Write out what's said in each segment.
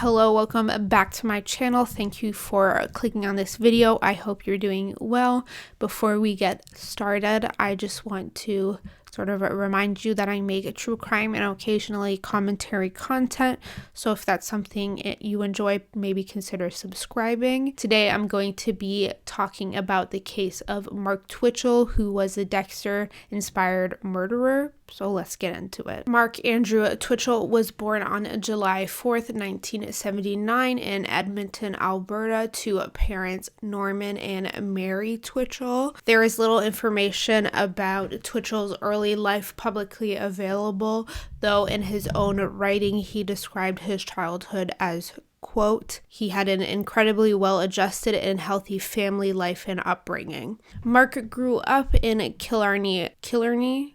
Hello, welcome back to my channel. Thank you for clicking on this video. I hope you're doing well. Before we get started, I just want to sort of remind you that I make a true crime and occasionally commentary content. So if that's something you enjoy, maybe consider subscribing. Today I'm going to be talking about the case of Mark Twitchell, who was a Dexter inspired murderer. So let's get into it. Mark Andrew Twitchell was born on July 4th, 1979 in Edmonton, Alberta, to parents Norman and Mary Twitchell. There is little information about Twitchell's early life publicly available, though in his own writing he described his childhood as, quote, he had an incredibly well-adjusted and healthy family life and upbringing. Mark grew up in Killarney,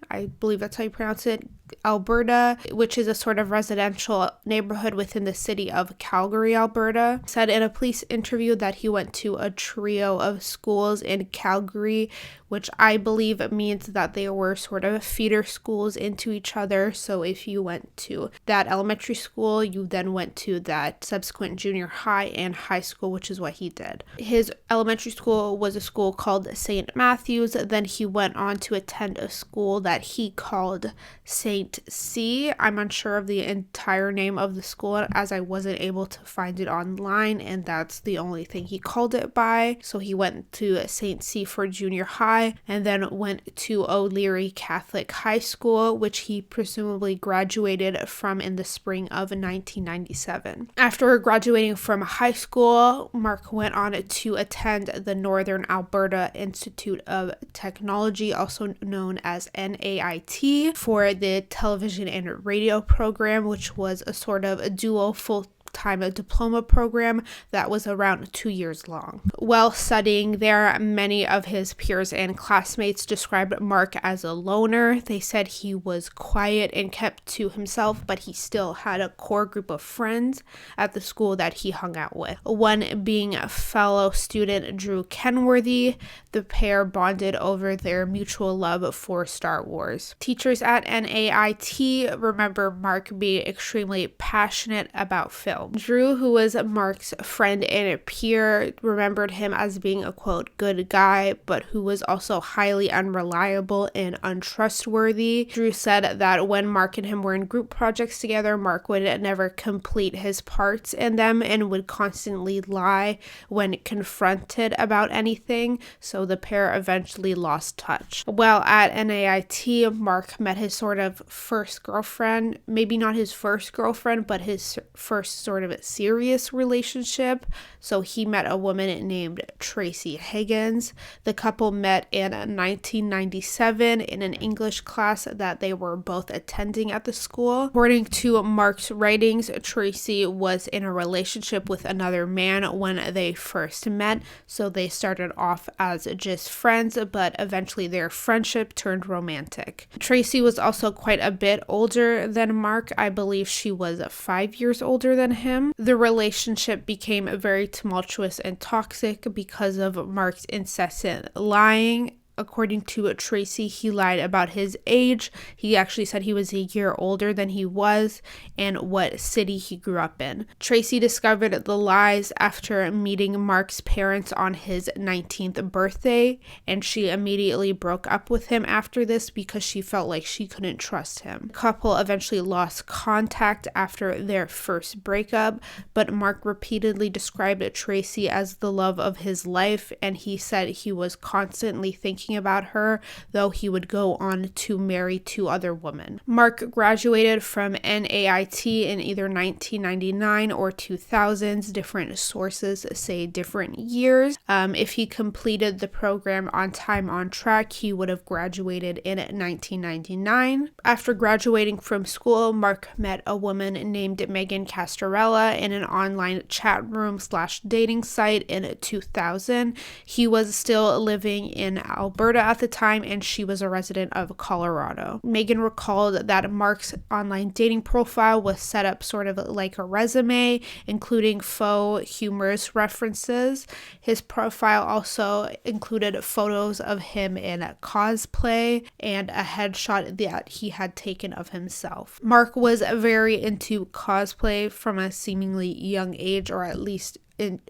I believe that's how you pronounce it, Alberta, which is a sort of residential neighborhood within the city of Calgary, Alberta. Said in a police interview that he went to a trio of schools in Calgary, which I believe means that they were sort of feeder schools into each other. So if you went to that elementary school, you then went to that subsequent junior high and high school, which is what he did. His elementary school was a school called St. Matthew's. Then he went on to attend a school that he called St. C. I'm unsure of the entire name of the school as I wasn't able to find it online, and that's the only thing he called it by. So he went to St. C for junior high and then went to O'Leary Catholic High School, which he presumably graduated from in the spring of 1997. After graduating from high school, Mark went on to attend the Northern Alberta Institute of Technology, also known as NAIT, for the television and radio program, which was a sort of a dual full-time diploma program that was around 2 years long. While studying there, many of his peers and classmates described Mark as a loner. They said he was quiet and kept to himself, but he still had a core group of friends at the school that he hung out with. One being a fellow student Drew Kenworthy. The pair bonded over their mutual love for Star Wars. Teachers at NAIT remember Mark being extremely passionate about film. Drew, who was Mark's friend and peer, remembered him as being a, quote, good guy, but who was also highly unreliable and untrustworthy. Drew said that when Mark and him were in group projects together, Mark would never complete his parts in them and would constantly lie when confronted about anything, so the pair eventually lost touch. While at NAIT, Mark met his sort of first girlfriend, maybe not his first girlfriend, but his first sort of serious relationship. So he met a woman named Tracy Higgins. The couple met in 1997 in an English class that they were both attending at the school. According to Mark's writings, Tracy was in a relationship with another man when they first met, so they started off as just friends, but eventually their friendship turned romantic. Tracy was also quite a bit older than Mark. I believe she was 5 years older than him. The relationship became very tumultuous and toxic because of Mark's incessant lying. According to Tracy, he lied about his age. He actually said he was a year older than he was and what city he grew up in. Tracy discovered the lies after meeting Mark's parents on his 19th birthday, and she immediately broke up with him after this because she felt like she couldn't trust him. The couple eventually lost contact after their first breakup, but Mark repeatedly described Tracy as the love of his life, and he said he was constantly thinking about her, though he would go on to marry 2 other women. Mark graduated from NAIT in either 1999 or 2000s. Different sources say different years. If he completed the program on time on track, he would have graduated in 1999. After graduating from school, Mark met a woman named Megan Castorella in an online chat room / dating site in 2000. He was still living in Alberta Alberta at the time, and she was a resident of Colorado. Megan recalled that Mark's online dating profile was set up sort of like a resume, including faux humorous references. His profile also included photos of him in cosplay and a headshot that he had taken of himself. Mark was very into cosplay from a seemingly young age, or at least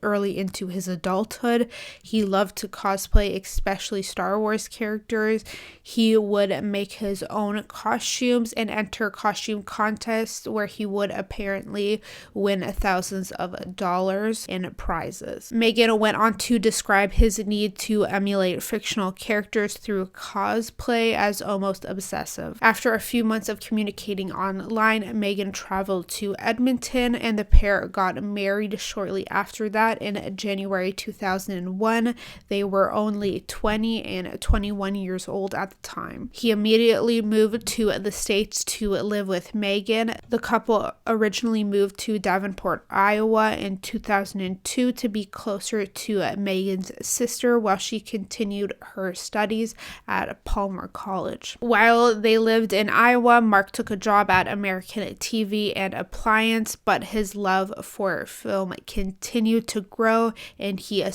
early into his adulthood. He loved to cosplay, especially Star Wars characters. He would make his own costumes and enter costume contests where he would apparently win thousands of dollars in prizes. Megan went on to describe his need to emulate fictional characters through cosplay as almost obsessive. After a few months of communicating online, Megan traveled to Edmonton and the pair got married shortly after that in January 2001. They were only 20 and 21 years old at the time. He immediately moved to the States to live with Megan. The couple originally moved to Davenport, Iowa in 2002 to be closer to Megan's sister while she continued her studies at Palmer College. While they lived in Iowa, Mark took a job at American TV and Appliance, but his love for film continued to grow, and he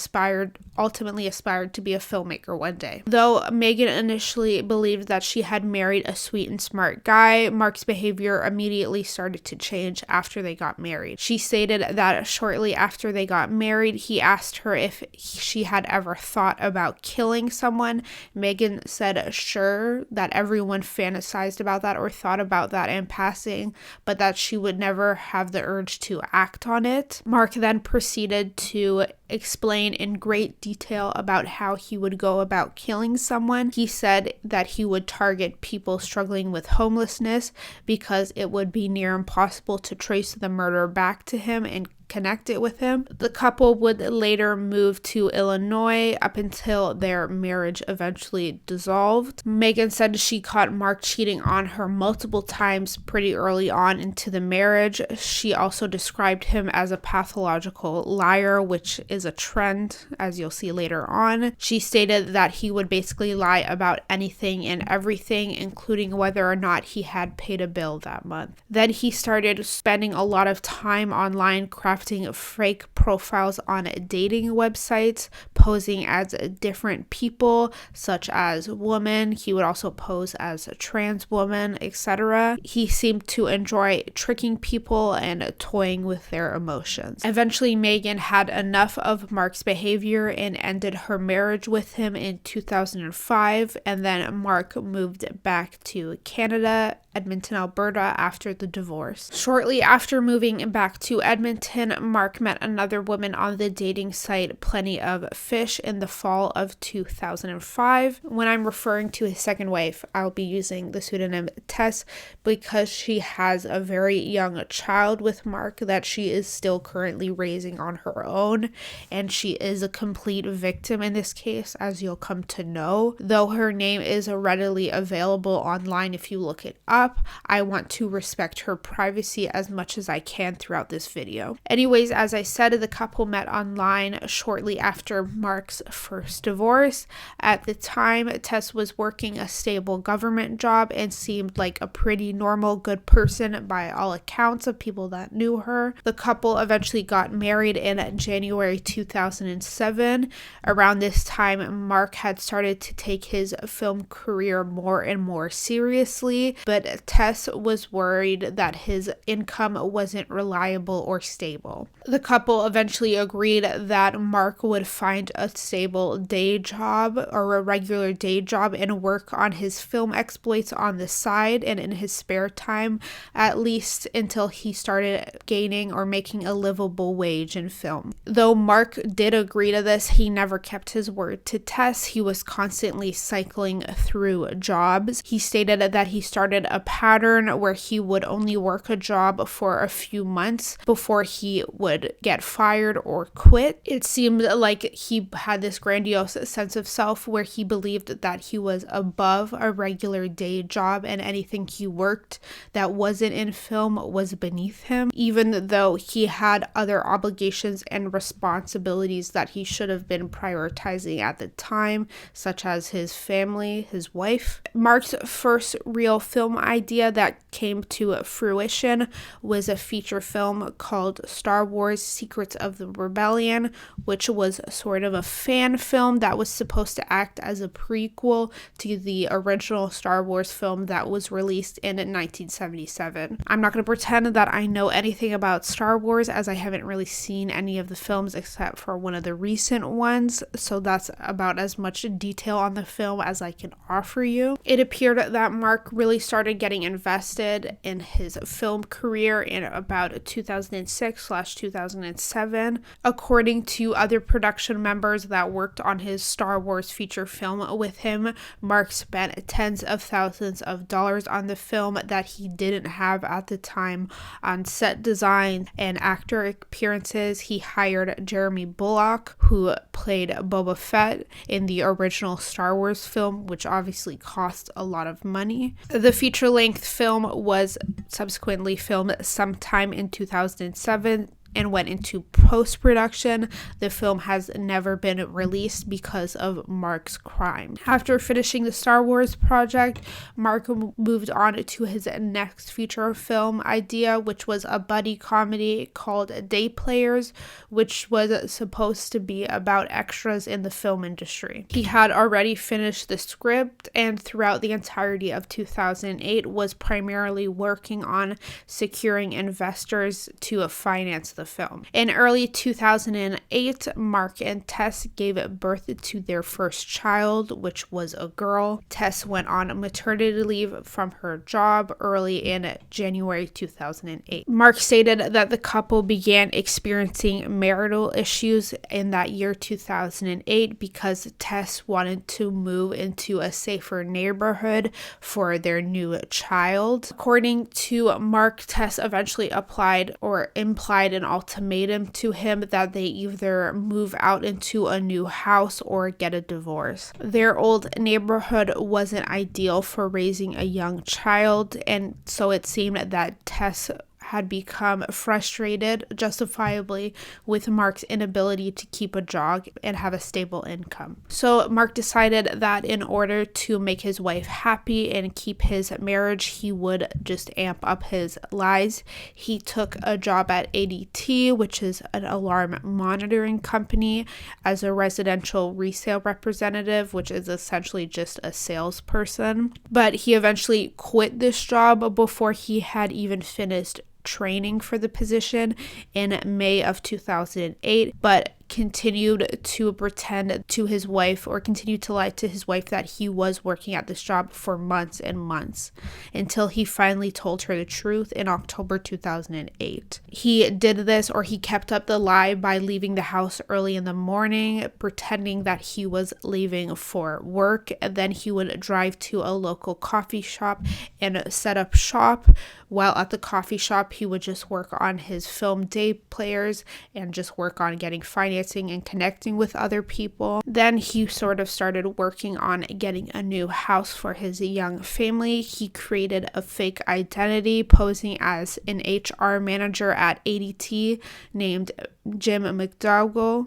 ultimately aspired to be a filmmaker one day. Though Megan initially believed that she had married a sweet and smart guy, Mark's behavior immediately started to change after they got married. She stated that shortly after they got married, he asked her if she had ever thought about killing someone. Megan said sure, that everyone fantasized about that or thought about that in passing, but that she would never have the urge to act on it. Mark then proceeded to explain in great detail about how he would go about killing someone. He said that he would target people struggling with homelessness because it would be near impossible to trace the murder back to him and connect it with him. The couple would later move to Illinois up until their marriage eventually dissolved. Megan said she caught Mark cheating on her multiple times pretty early on into the marriage. She also described him as a pathological liar, which is a trend, as you'll see later on. She stated that he would basically lie about anything and everything, including whether or not he had paid a bill that month. Then he started spending a lot of time online crafting fake profiles on dating websites, posing as different people, such as woman. He would also pose as a trans woman, etc. He seemed to enjoy tricking people and toying with their emotions. Eventually, Megan had enough of Mark's behavior and ended her marriage with him in 2005, and then Mark moved back to Canada, Edmonton, Alberta, after the divorce. Shortly after moving back to Edmonton, Mark met another woman on the dating site Plenty of Fish in the fall of 2005. When I'm referring to his second wife, I'll be using the pseudonym Tess because she has a very young child with Mark that she is still currently raising on her own, and she is a complete victim in this case, as you'll come to know. Though her name is readily available online if you look it up, I want to respect her privacy as much as I can throughout this video. Anyways, as I said, the couple met online shortly after Mark's first divorce. At the time, Tess was working a stable government job and seemed like a pretty normal, good person by all accounts of people that knew her. The couple eventually got married in January 2007. Around this time, Mark had started to take his film career more and more seriously, but Tess was worried that his income wasn't reliable or stable. The couple eventually agreed that Mark would find a stable day job or a regular day job and work on his film exploits on the side and in his spare time, at least until he started gaining or making a livable wage in film. Though Mark did agree to this, he never kept his word to Tess. He was constantly cycling through jobs. He stated that he started a pattern where he would only work a job for a few months before he would get fired or quit. It seemed like he had this grandiose sense of self where he believed that he was above a regular day job and anything he worked that wasn't in film was beneath him, even though he had other obligations and responsibilities that he should have been prioritizing at the time, such as his family, his wife. Mark's first real film idea that came to fruition was a feature film called Star Wars: Secrets of the Rebellion, which was sort of a fan film that was supposed to act as a prequel to the original Star Wars film that was released in 1977. I'm not going to pretend that I know anything about Star Wars, as I haven't really seen any of the films except for one of the recent ones, so that's about as much detail on the film as I can offer you. It appeared that Mark really started getting invested in his film career in about 2006/2007. According to other production members that worked on his Star Wars feature film with him, Mark spent tens of thousands of dollars on the film that he didn't have at the time on set design and actor appearances. He hired Jeremy Bulloch, who played Boba Fett in the original Star Wars film, which obviously cost a lot of money. The feature-length film was subsequently filmed sometime in 2007 and went into post-production. The film has never been released because of Mark's crime. After finishing the Star Wars project, Mark moved on to his next feature film idea, which was a buddy comedy called Day Players, which was supposed to be about extras in the film industry. He had already finished the script, and throughout the entirety of 2008 was primarily working on securing investors to finance the film. In early 2008, Mark and Tess gave birth to their first child, which was a girl. Tess went on maternity leave from her job early in January 2008. Mark stated that the couple began experiencing marital issues in that year 2008 because Tess wanted to move into a safer neighborhood for their new child. According to Mark, Tess eventually applied or implied an ultimatum to him that they either move out into a new house or get a divorce. Their old neighborhood wasn't ideal for raising a young child, and so it seemed that Tess had become frustrated, justifiably, with Mark's inability to keep a job and have a stable income. So Mark decided that in order to make his wife happy and keep his marriage, he would just amp up his lies. He took a job at ADT, which is an alarm monitoring company, as a residential resale representative, which is essentially just a salesperson. But he eventually quit this job before he had even finished training for the position in May of 2008, but continued to pretend to his wife, or continued to lie to his wife, that he was working at this job for months and months, until he finally told her the truth in October 2008. He did this, or he kept up the lie, by leaving the house early in the morning, pretending that he was leaving for work, and then he would drive to a local coffee shop and set up shop. While at the coffee shop, he would just work on his film Day Players and just work on getting financing and connecting with other people. Then he sort of started working on getting a new house for his young family. He created a fake identity, posing as an HR manager at ADT named Jim McDougal.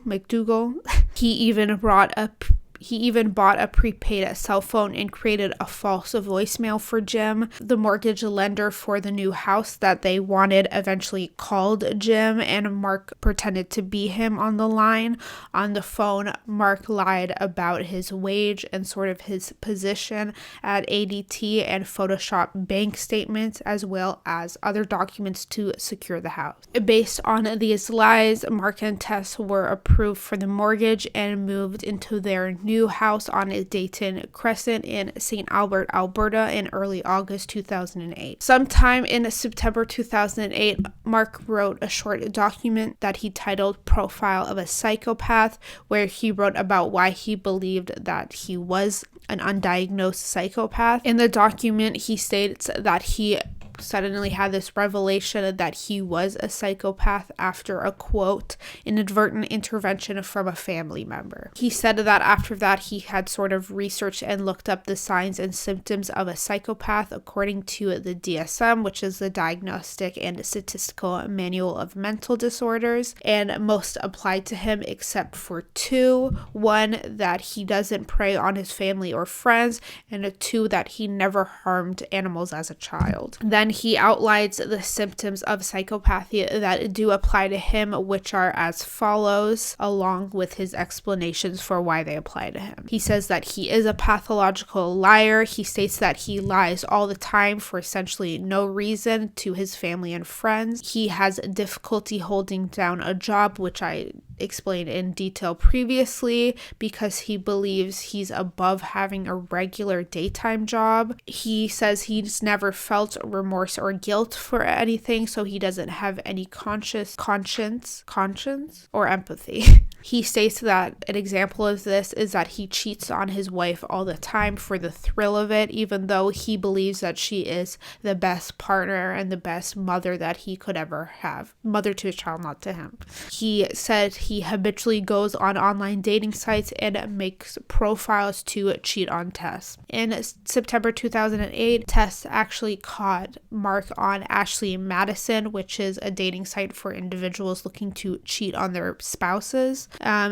He even bought a prepaid cell phone and created a false voicemail for Jim. The mortgage lender for the new house that they wanted eventually called Jim, and Mark pretended to be him on the line. On the phone, Mark lied about his wage and sort of his position at ADT, and photoshopped bank statements as well as other documents to secure the house. Based on these lies, Mark and Tess were approved for the mortgage and moved into their new house on Dayton Crescent in St. Albert, Alberta in early August 2008. Sometime in September 2008, Mark wrote a short document that he titled Profile of a Psychopath, where he wrote about why he believed that he was an undiagnosed psychopath. In the document, he states that he suddenly had this revelation that he was a psychopath after a, quote, inadvertent intervention from a family member. He said that after that he had sort of researched and looked up the signs and symptoms of a psychopath according to the DSM, which is the Diagnostic and Statistical Manual of Mental Disorders, and most applied to him except for two. One, that he doesn't prey on his family or friends, and two, that he never harmed animals as a child. Then he outlines the symptoms of psychopathy that do apply to him, which are as follows, along with his explanations for why they apply to him. He says that he is a pathological liar. He states that he lies all the time for essentially no reason to his family and friends. He has difficulty holding down a job, which I explained in detail previously, because he believes he's above having a regular daytime job. He says he's never felt remorse or guilt for anything, so he doesn't have any conscience or empathy. He states that an example of this is that he cheats on his wife all the time for the thrill of it, even though he believes that she is the best partner and the best mother that he could ever have. Mother to his child, not to him. He said he habitually goes on online dating sites and makes profiles to cheat on Tess. In September 2008, Tess actually caught Mark on Ashley Madison, which is a dating site for individuals looking to cheat on their spouses.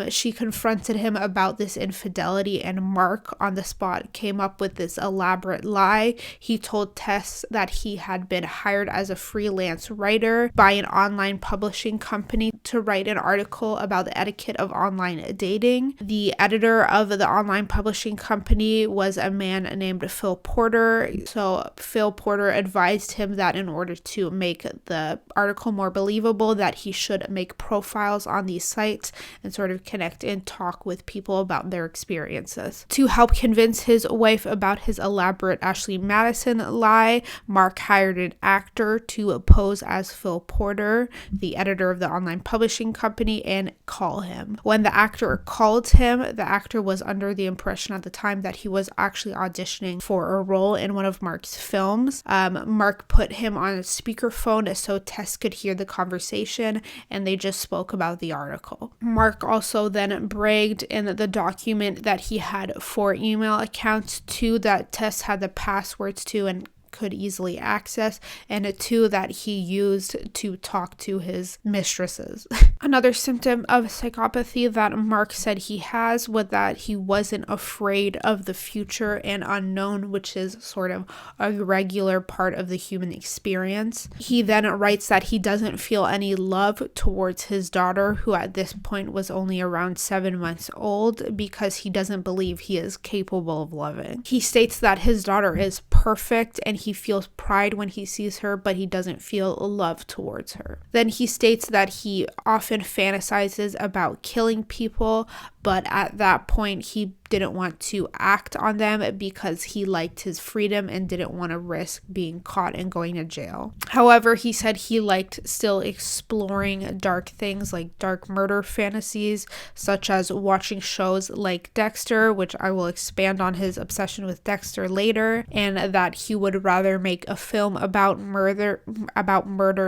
She confronted him about this infidelity, and Mark on the spot came up with this elaborate lie. He told Tess that he had been hired as a freelance writer by an online publishing company to write an article about the etiquette of online dating. The editor of the online publishing company was a man named Phil Porter. So Phil Porter advised him that in order to make the article more believable, that he should make profiles on these sites and sort of connect and talk with people about their experiences. To help convince his wife about his elaborate Ashley Madison lie, Mark hired an actor to pose as Phil Porter, the editor of the online publishing company, and call him. When the actor called him, the actor was under the impression at the time that he was actually auditioning for a role in one of Mark's films. Mark put him on a speakerphone so Tess could hear the conversation, and they just spoke about the article. Mark also then bragged in the document that he had 4 email accounts, 2 that Tess had the passwords to and could easily access, and a 2 that he used to talk to his mistresses. Another symptom of psychopathy that Mark said he has was that he wasn't afraid of the future and unknown, which is sort of a regular part of the human experience. He then writes that he doesn't feel any love towards his daughter, who at this point was only around 7 months old, because he doesn't believe he is capable of loving. He states that his daughter is perfect and he feels pride when he sees her, but he doesn't feel love towards her. Then he states that he often fantasizes about killing people, but at that point he didn't want to act on them because he liked his freedom and didn't want to risk being caught and going to jail. However, he said he liked still exploring dark things like dark murder fantasies, such as watching shows like Dexter, which I will expand on his obsession with Dexter later, and that he would rather make a film about murder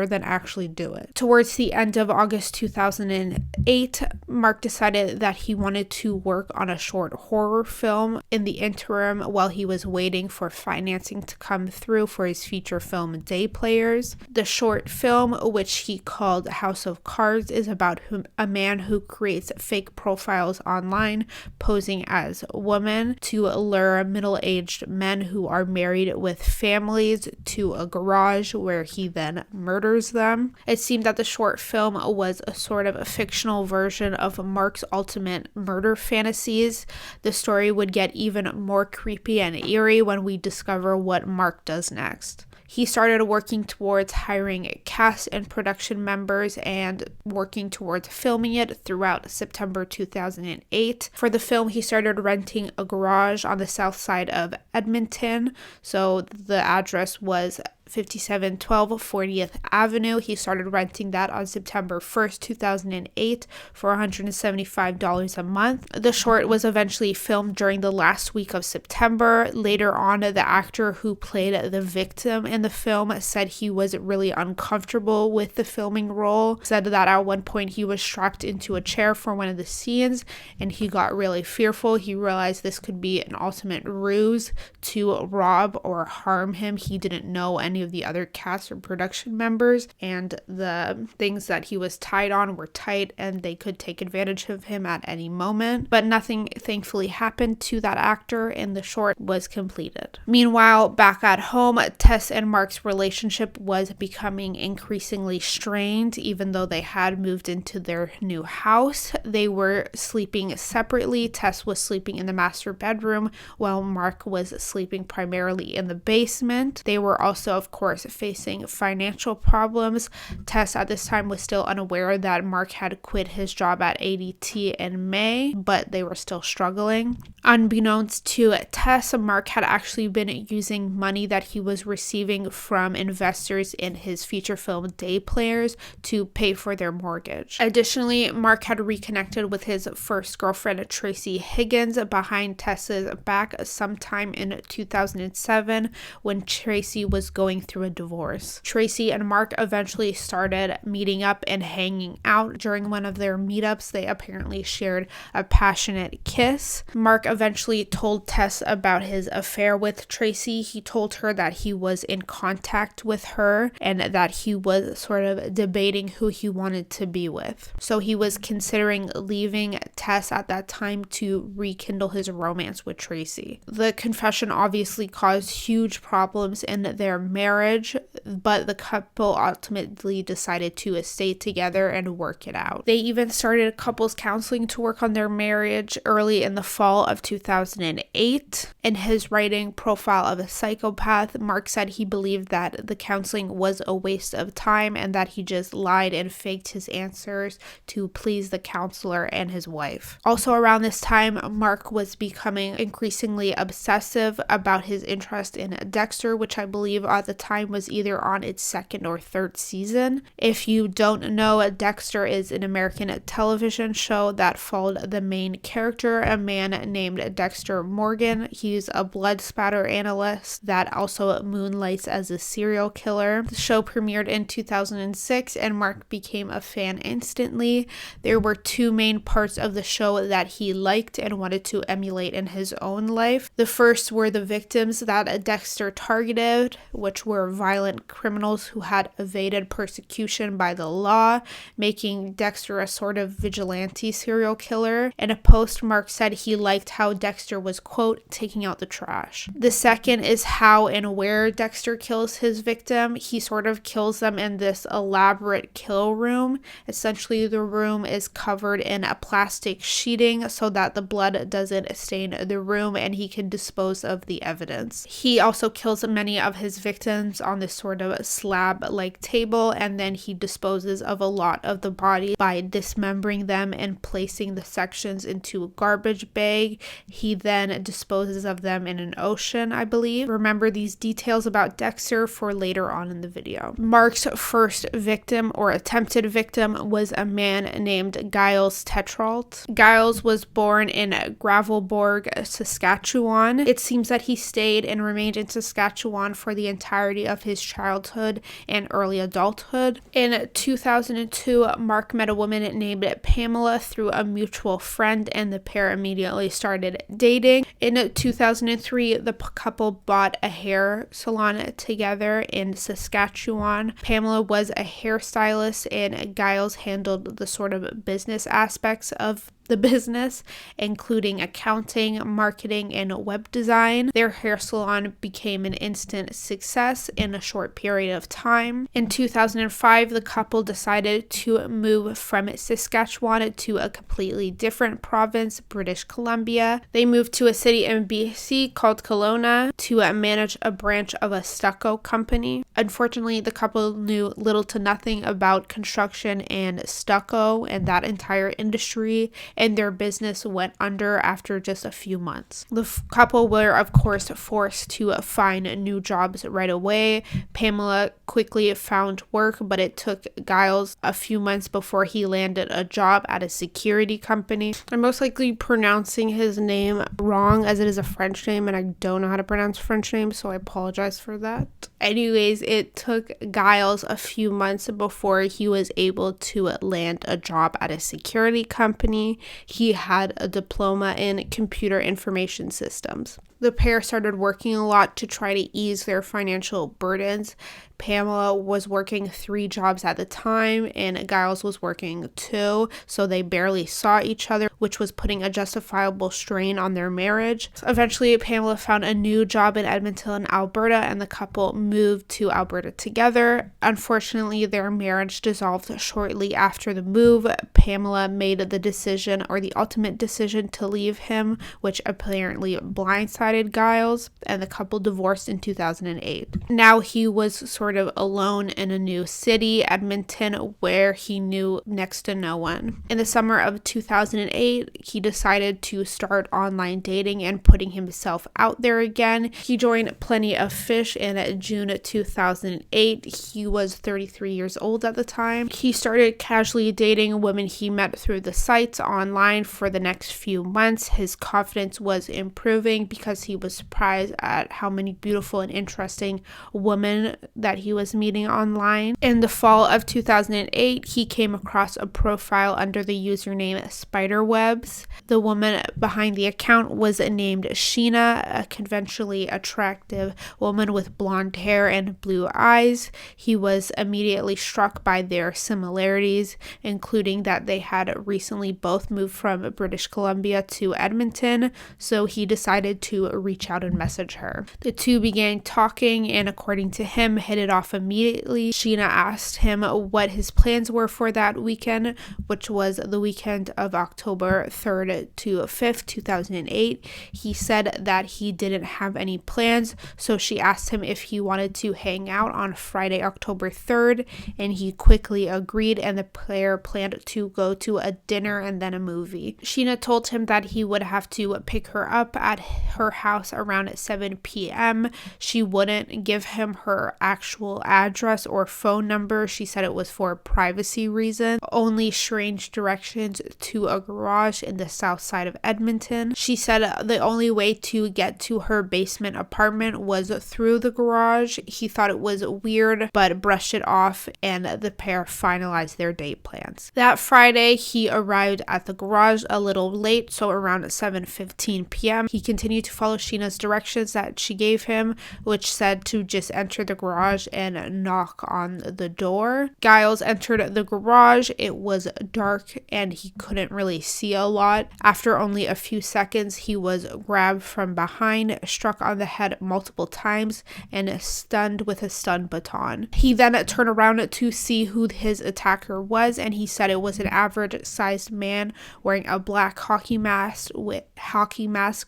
than actually do it. Towards the end of August 2008, Mark decided that he wanted to work on a short horror film in the interim while he was waiting for financing to come through for his feature film Day Players. The short film, which he called House of Cards, is about a man who creates fake profiles online posing as women to lure middle-aged men who are married with families to a garage where he then murders them. It seemed that the short film was a sort of a fictional version of Mark's ultimate murder fantasies. The story would get even more creepy and eerie when we discover what Mark does next. He started working towards hiring cast and production members and working towards filming it throughout September 2008. For the film, he started renting a garage on the south side of Edmonton. So the address was 5712 40th Avenue. He started renting that on September 1st, 2008 for $175 a month. The short was eventually filmed during the last week of September. Later on, the actor who played the victim in the film said he was really uncomfortable with the filming role, said that at one point he was strapped into a chair for one of the scenes and he got really fearful. He realized this could be an ultimate ruse to rob or harm him. He didn't know any of the other cast or production members, and the things that he was tied on were tight and they could take advantage of him at any moment. But nothing thankfully happened to that actor and the short was completed. Meanwhile, back at home, Tess and Mark's relationship was becoming increasingly strained. Even though they had moved into their new house, they were sleeping separately. Tess was sleeping in the master bedroom while Mark was sleeping primarily in the basement. They were also, of course, facing financial problems. Tess at this time was still unaware that Mark had quit his job at ADT in May, but they were still struggling. Unbeknownst to Tess, Mark had actually been using money that he was receiving from investors in his feature film Day Players to pay for their mortgage. Additionally, Mark had reconnected with his first girlfriend, Tracy Higgins, behind Tess's back sometime in 2007 when Tracy was going through a divorce. Tracy and Mark eventually started meeting up and hanging out. During one of their meetups, they apparently shared a passionate kiss. Mark eventually told Tess about his affair with Tracy. He told her that he was in contact with her and that he was sort of debating who he wanted to be with. So he was considering leaving Tess at that time to rekindle his romance with Tracy. The confession obviously caused huge problems in their marriage, but the couple ultimately decided to stay together and work it out. They even started couples counseling to work on their marriage early in the fall of 2008. In his writing Profile of a Psychopath, Mark said he believed that the counseling was a waste of time and that he just lied and faked his answers to please the counselor and his wife. Also around this time, Mark was becoming increasingly obsessive about his interest in Dexter, which I believe at the time was either on its second or third season. If you don't know, Dexter is an American television show that followed the main character, a man named Dexter Morgan. He's a blood spatter analyst that also moonlights as a serial killer. The show premiered in 2006 and Mark became a fan instantly. There were two main parts of the show that he liked and wanted to emulate in his own life. The first were the victims that Dexter targeted, which were violent criminals who had evaded persecution by the law, making Dexter a sort of vigilante serial killer. In a post, Mark said he liked how Dexter was, quote, taking out the trash. The second is how and where Dexter kills his victim. He sort of kills them in this elaborate kill room. Essentially, the room is covered in a plastic sheeting so that the blood doesn't stain the room and he can dispose of the evidence. He also kills many of his victims on this sort of slab-like table, and then he disposes of a lot of the body by dismembering them and placing the sections into a garbage bag. He then disposes of them in an ocean, I believe. Remember these details about Dexter for later on in the video. Mark's first victim or attempted victim was a man named Giles Tetrault. Giles was born in Gravelbourg, Saskatchewan. It seems that he stayed and remained in Saskatchewan for the entirety of his childhood and early adulthood. In 2002, Mark met a woman named Pamela through a mutual friend and the pair immediately started dating. In 2003, the couple bought a hair salon together in Saskatchewan. Pamela was a hairstylist and Giles handled the sort of business aspects of the business, including accounting, marketing, and web design. Their hair salon became an instant success in a short period of time. In 2005, the couple decided to move from Saskatchewan to a completely different province, British Columbia. They moved to a city in BC called Kelowna to manage a branch of a stucco company. Unfortunately, the couple knew little to nothing about construction and stucco and that entire industry, and their business went under after just a few months. The couple were, of course, forced to find new jobs right away. Pamela quickly found work, but it took Giles a few months before he landed a job at a security company. I'm most likely pronouncing his name wrong, as it is a French name and I don't know how to pronounce French names, so I apologize for that. Anyways, it took Giles a few months before he was able to land a job at a security company. He had a diploma in computer information systems. The pair started working a lot to try to ease their financial burdens. Pamela was working 3 jobs at the time and Giles was working 2, so they barely saw each other, which was putting a justifiable strain on their marriage. Eventually, Pamela found a new job in Edmonton, Alberta, and the couple moved to Alberta together. Unfortunately, their marriage dissolved shortly after the move. Pamela made the decision, or the ultimate decision, to leave him, which apparently blindsided Giles, and the couple divorced in 2008. Now he was sort of alone in a new city, Edmonton, where he knew next to no one. In the summer of 2008, he decided to start online dating and putting himself out there again. He joined Plenty of Fish in June 2008. He was 33 years old at the time. He started casually dating women he met through the sites online for the next few months. His confidence was improving because he was surprised at how many beautiful and interesting women that he was meeting online. In the fall of 2008, he came across a profile under the username Spiderwebs. The woman behind the account was named Sheena, a conventionally attractive woman with blonde hair and blue eyes. He was immediately struck by their similarities, including that they had recently both moved from British Columbia to Edmonton, so he decided to reach out and message her. The two began talking and, according to him, hit it off immediately. Sheena asked him what his plans were for that weekend, which was the weekend of October 3rd to 5th, 2008. He said that he didn't have any plans, so she asked him if he wanted to hang out on Friday, October 3rd, and he quickly agreed, and the pair planned to go to a dinner and then a movie. Sheena told him that he would have to pick her up at her house around 7 p.m. She wouldn't give him her actual address or phone number. She said it was for privacy reasons. Only strange directions to a garage in the south side of Edmonton. She said the only way to get to her basement apartment was through the garage. He thought it was weird, but brushed it off, and the pair finalized their date plans. That Friday, he arrived at the garage a little late, so around 7:15 p.m. He continued to follow Sheena's directions that she gave him, which said to just enter the garage and knock on the door. Giles entered the garage. It was dark and he couldn't really see a lot. After only a few seconds, he was grabbed from behind, struck on the head multiple times, and stunned with a stun baton. He then turned around to see who his attacker was, and he said it was an average-sized man wearing a black hockey mask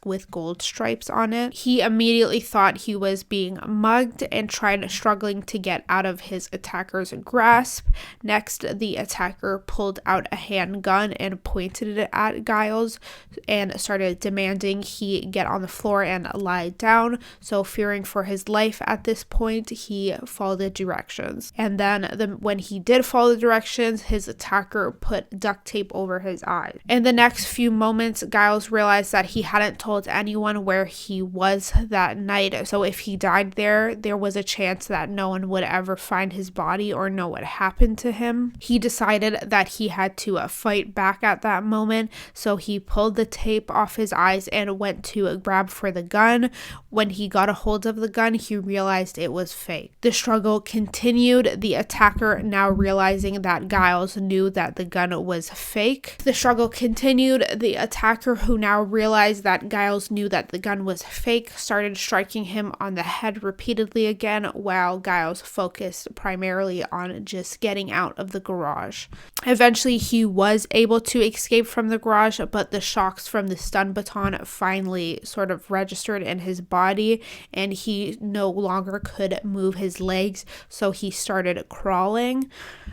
with gold stripes on it. He immediately thought he was being mugged and tried struggling to get out of his attacker's grasp. Next, the attacker pulled out a handgun and pointed it at Giles and started demanding he get on the floor and lie down. So, fearing for his life at this point, he followed the directions. And then when he did follow the directions, his attacker put duct tape over his eyes. In the next few moments, Giles realized that he hadn't told anyone where he was that night. So if he died there, there was a chance that no one would ever find his body or know what happened to him. He decided that he had to fight back at that moment, so he pulled the tape off his eyes and went to grab for the gun. When he got a hold of the gun, he realized it was fake. The struggle continued, the attacker now realizing that Giles knew that the gun was fake. The struggle continued, the attacker, who now realized that Giles knew that the gun was fake, started striking him on the head repeatedly again, while Giles focused primarily on just getting out of the garage. Eventually, he was able to escape from the garage, but the shocks from the stun baton finally sort of registered in his body, and he no longer could move his legs, so he started crawling.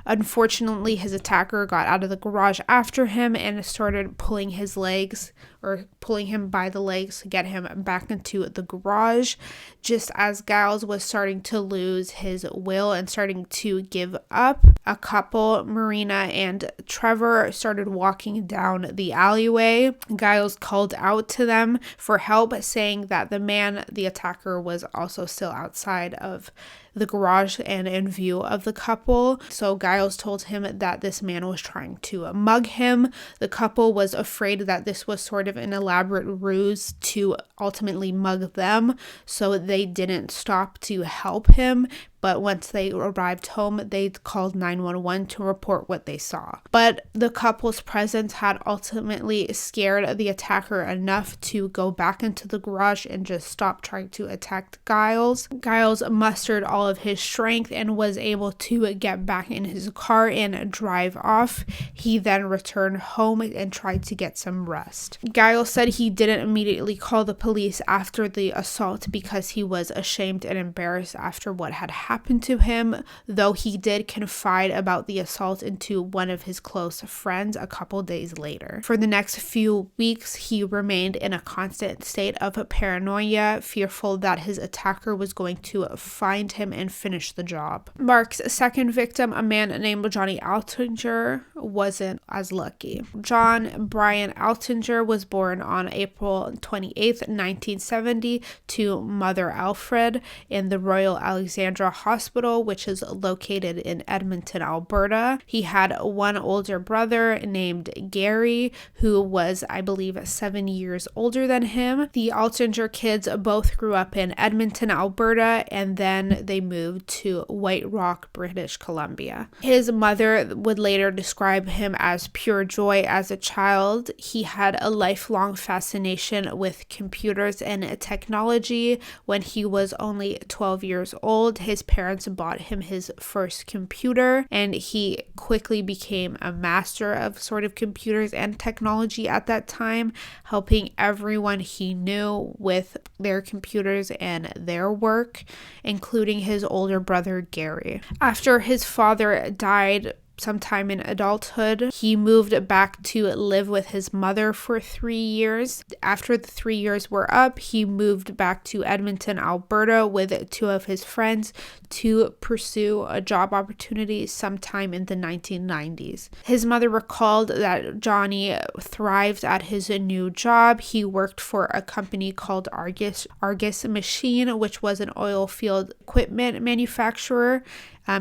Unfortunately, his attacker got out of the garage after him and started pulling his legs, or pulling him by the legs to get him back into the garage. Just as Giles was starting to lose his will and starting to give up, a couple, Marina and Trevor, started walking down the alleyway. Giles called out to them for help, saying that the attacker, was also still outside of the garage and in view of the couple. So Giles told him that this man was trying to mug him. The couple was afraid that this was sort of an elaborate ruse to ultimately mug them, so they didn't stop to help him. But once they arrived home, they called 911 to report what they saw. But the couple's presence had ultimately scared the attacker enough to go back into the garage and just stop trying to attack Giles. Giles mustered all of his strength and was able to get back in his car and drive off. He then returned home and tried to get some rest. Giles said he didn't immediately call the police after the assault because he was ashamed and embarrassed after what had happened to him, though he did confide about the assault into one of his close friends a couple days later. For the next few weeks, he remained in a constant state of paranoia, fearful that his attacker was going to find him and finish the job. Mark's second victim, a man named Johnny Altinger, wasn't as lucky. John Brian Altinger was born on April 28th, 1970 to Mother Alfred in the Royal Alexandra Hospital, which is located in Edmonton, Alberta. He had one older brother named Gary, who was, I believe, 7 years older than him. The Altinger kids both grew up in Edmonton, Alberta, and then they moved to White Rock, British Columbia. His mother would later describe him as pure joy as a child. He had a lifelong fascination with computers and technology. When he was only 12 years old, his parents bought him his first computer, and he quickly became a master of sort of computers and technology at that time, helping everyone he knew with their computers and their work, including his older brother Gary. After his father died sometime in adulthood, he moved back to live with his mother for 3 years. After the 3 years were up, he moved back to Edmonton, Alberta with two of his friends to pursue a job opportunity sometime in the 1990s. His mother recalled that Johnny thrived at his new job. He worked for a company called Argus Machine, which was an oil field equipment manufacturer.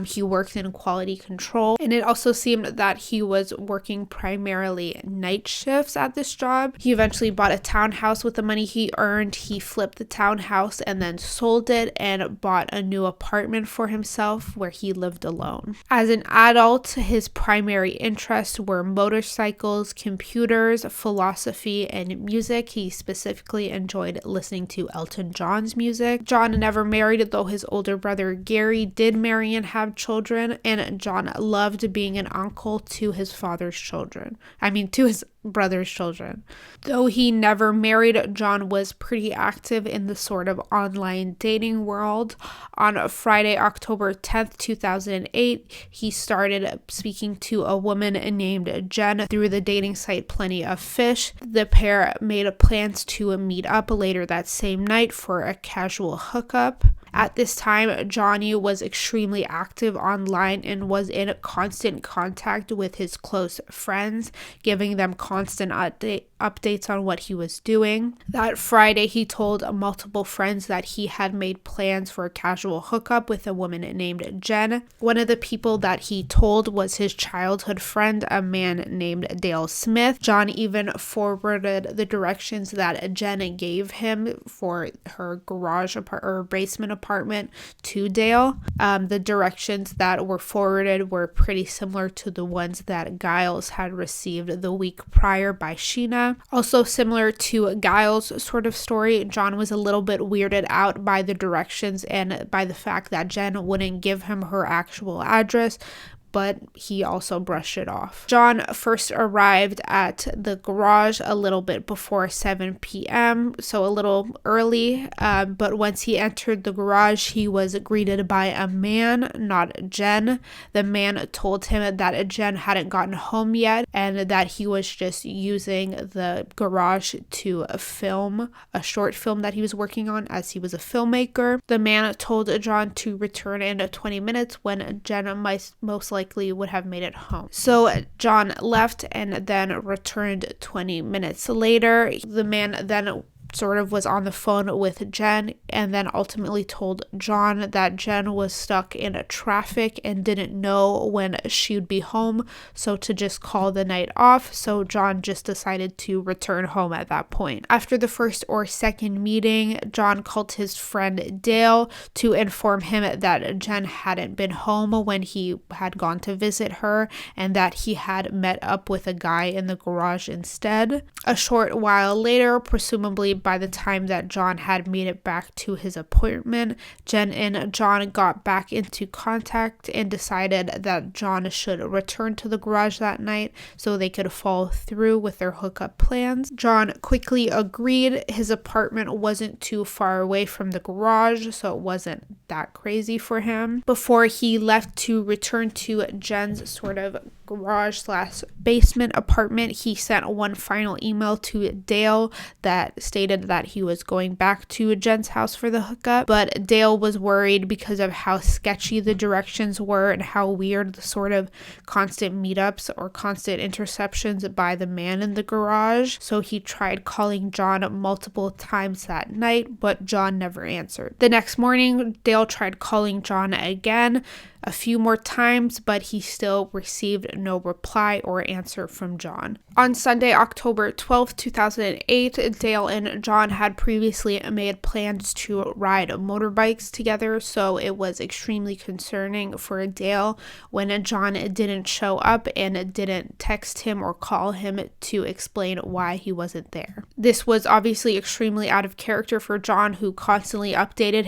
He worked in quality control, and it also seemed that he was working primarily night shifts at this job. He eventually bought a townhouse with the money he earned. He flipped the townhouse and then sold it and bought a new apartment for himself where he lived alone. As an adult, his primary interests were motorcycles, computers, philosophy, and music. He specifically enjoyed listening to Elton John's music. John never married, though his older brother Gary did marry and have children, and John loved being an uncle to his to his brother's children. Though he never married, John was pretty active in the sort of online dating world. On Friday, October 10th, 2008, he started speaking to a woman named Jen through the dating site Plenty of Fish. The pair made plans to meet up later that same night for a casual hookup. At this time, Johnny was extremely active online and was in constant contact with his close friends, giving them constant updates on what he was doing. That Friday, he told multiple friends that he had made plans for a casual hookup with a woman named Jen. One of the people that he told was his childhood friend, a man named Dale Smith. John even forwarded the directions that Jen gave him for her basement apartment to Dale. The directions that were forwarded were pretty similar to the ones that Giles had received the week prior by Sheena. Also similar to Giles' sort of story, John was a little bit weirded out by the directions and by the fact that Jen wouldn't give him her actual address, but he also brushed it off. John first arrived at the garage a little bit before 7 p.m., so a little early, but once he entered the garage, he was greeted by a man, not Jen. The man told him that Jen hadn't gotten home yet and that he was just using the garage to film a short film that he was working on as he was a filmmaker. The man told John to return in 20 minutes when Jen most likely would have made it home. So John left and then returned 20 minutes later. The man then sort of was on the phone with Jen and then ultimately told John that Jen was stuck in traffic and didn't know when she'd be home, so to just call the night off. So John just decided to return home at that point. After the first or second meeting, John called his friend Dale to inform him that Jen hadn't been home when he had gone to visit her and that he had met up with a guy in the garage instead. A short while later, presumably by the time that John had made it back to his appointment, Jen and John got back into contact and decided that John should return to the garage that night so they could follow through with their hookup plans. John quickly agreed. His apartment wasn't too far away from the garage, so it wasn't that crazy for him. Before he left to return to Jen's sort of garage/basement apartment, he sent one final email to Dale that stated that he was going back to Jen's house for the hookup, but Dale was worried because of how sketchy the directions were and how weird the sort of constant meetups or constant interceptions by the man in the garage. So he tried calling John multiple times that night, but John never answered. The next morning, Dale tried calling John again a few more times, but he still received no reply or answer from John. On Sunday, October 12th, 2008, Dale and John had previously made plans to ride motorbikes together, so it was extremely concerning for Dale when John didn't show up and didn't text him or call him to explain why he wasn't there. This was obviously extremely out of character for John, who constantly updated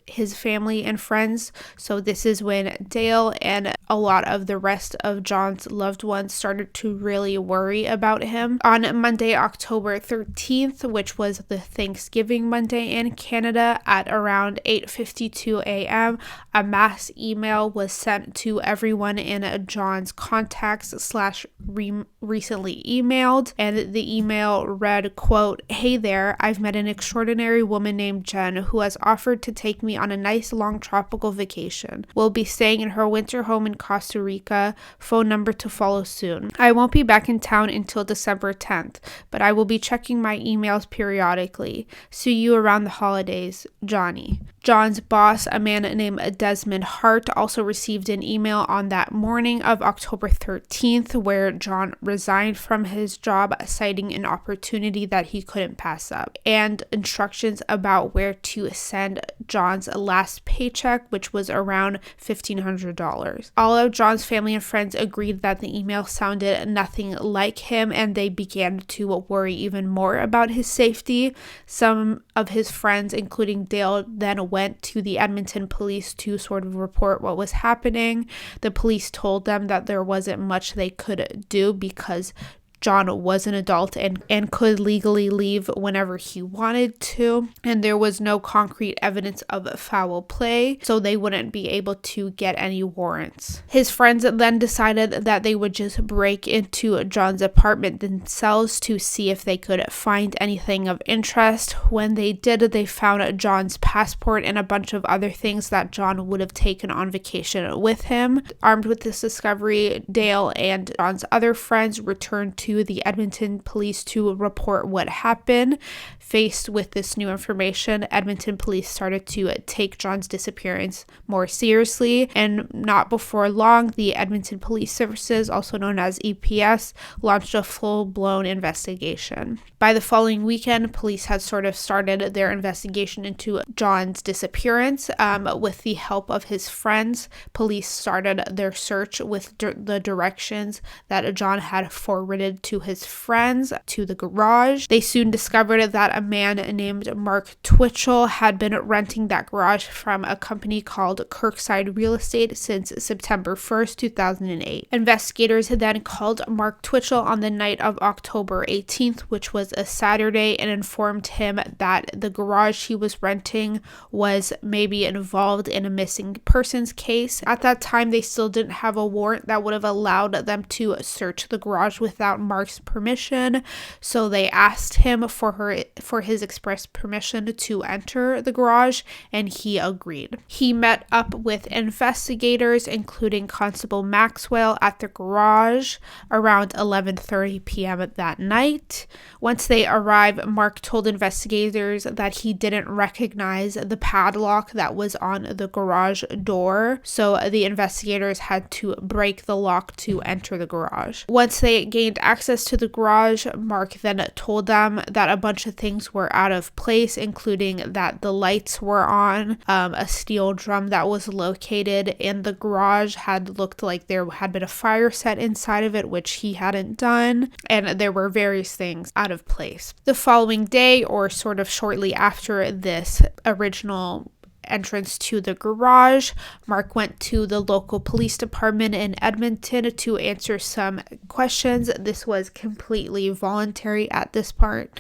his family and friends, so this is when Dale and a lot of the rest of John's loved ones started to really worry about him. On Monday, October 13th, which was the Thanksgiving Monday in Canada, at around 8:52 a.m., a mass email was sent to everyone in John's contacts /recently emailed, and the email read, quote, "Hey there, I've met an extraordinary woman named Jen who has offered to take me on a nice long tropical vacation. We'll be staying in her winter home in Costa Rica. Phone number to follow soon. I won't be back in town until December 10th, but I will be checking my emails periodically. See you around the holidays, Johnny." John's boss, a man named Desmond Hart, also received an email on that morning of October 13th where John resigned from his job, citing an opportunity that he couldn't pass up, and instructions about where to send John's last paycheck, which was around $1,500. All of John's family and friends agreed that the email sounded nothing like him, and they began to worry even more about his safety. Some of his friends, including Dale, then went to the Edmonton police to sort of report what was happening. The police told them that there wasn't much they could do because John was an adult and could legally leave whenever he wanted to, and there was no concrete evidence of foul play, so they wouldn't be able to get any warrants. His friends then decided that they would just break into John's apartment themselves to see if they could find anything of interest. When they did, they found John's passport and a bunch of other things that John would have taken on vacation with him. Armed with this discovery, Dale and John's other friends returned to to the Edmonton police to report what happened. Faced with this new information, Edmonton police started to take John's disappearance more seriously, and not before long, the Edmonton Police Services, also known as EPS, launched a full-blown investigation. By the following weekend, police had sort of started their investigation into John's disappearance. With the help of his friends, police started their search with the directions that John had forwarded to his friends to the garage. They soon discovered that a man named Mark Twitchell had been renting that garage from a company called Kirkside Real Estate since September 1st, 2008. Investigators then called Mark Twitchell on the night of October 18th, which was a Saturday, and informed him that the garage he was renting was maybe involved in a missing persons case. At that time, they still didn't have a warrant that would have allowed them to search the garage without Mark's permission, so they asked him for his express permission to enter the garage, and he agreed. He met up with investigators, including Constable Maxwell, at the garage around 11:30 p.m. that night. Once they arrived, Mark told investigators that he didn't recognize the padlock that was on the garage door, so the investigators had to break the lock to enter the garage. Once they gained access to the garage, Mark then told them that a bunch of things were out of place, including that the lights were on, a steel drum that was located in the garage had looked like there had been a fire set inside of it, which he hadn't done, and there were various things out of place. The following day, or sort of shortly after this original entrance to the garage, Mark went to the local police department in Edmonton to answer some questions. This was completely voluntary at this part.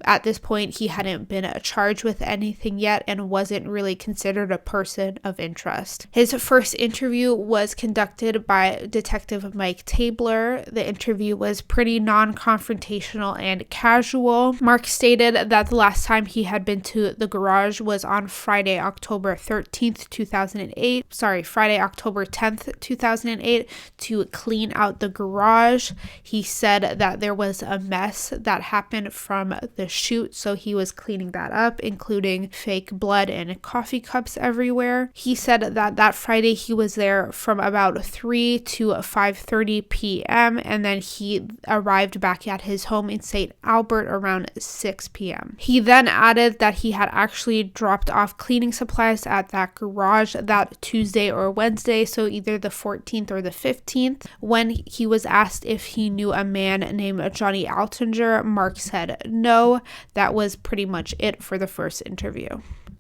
At this point, he hadn't been charged with anything yet and wasn't really considered a person of interest. His first interview was conducted by Detective Mike Tabler. The interview was pretty non-confrontational and casual. Mark stated that the last time he had been to the garage was on Friday, October 13th, 2008. Friday, October 10th, 2008, to clean out the garage. He said that there was a mess that happened from the shoot, so he was cleaning that up, including fake blood and coffee cups everywhere. He said that that Friday he was there from about 3 to 5:30 p.m. and then he arrived back at his home in St. Albert around 6 p.m. He then added that he had actually dropped off cleaning supplies at that garage that Tuesday or Wednesday, so either the 14th or the 15th. When he was asked if he knew a man named Johnny Altinger, Mark said no. That was pretty much it for the first interview.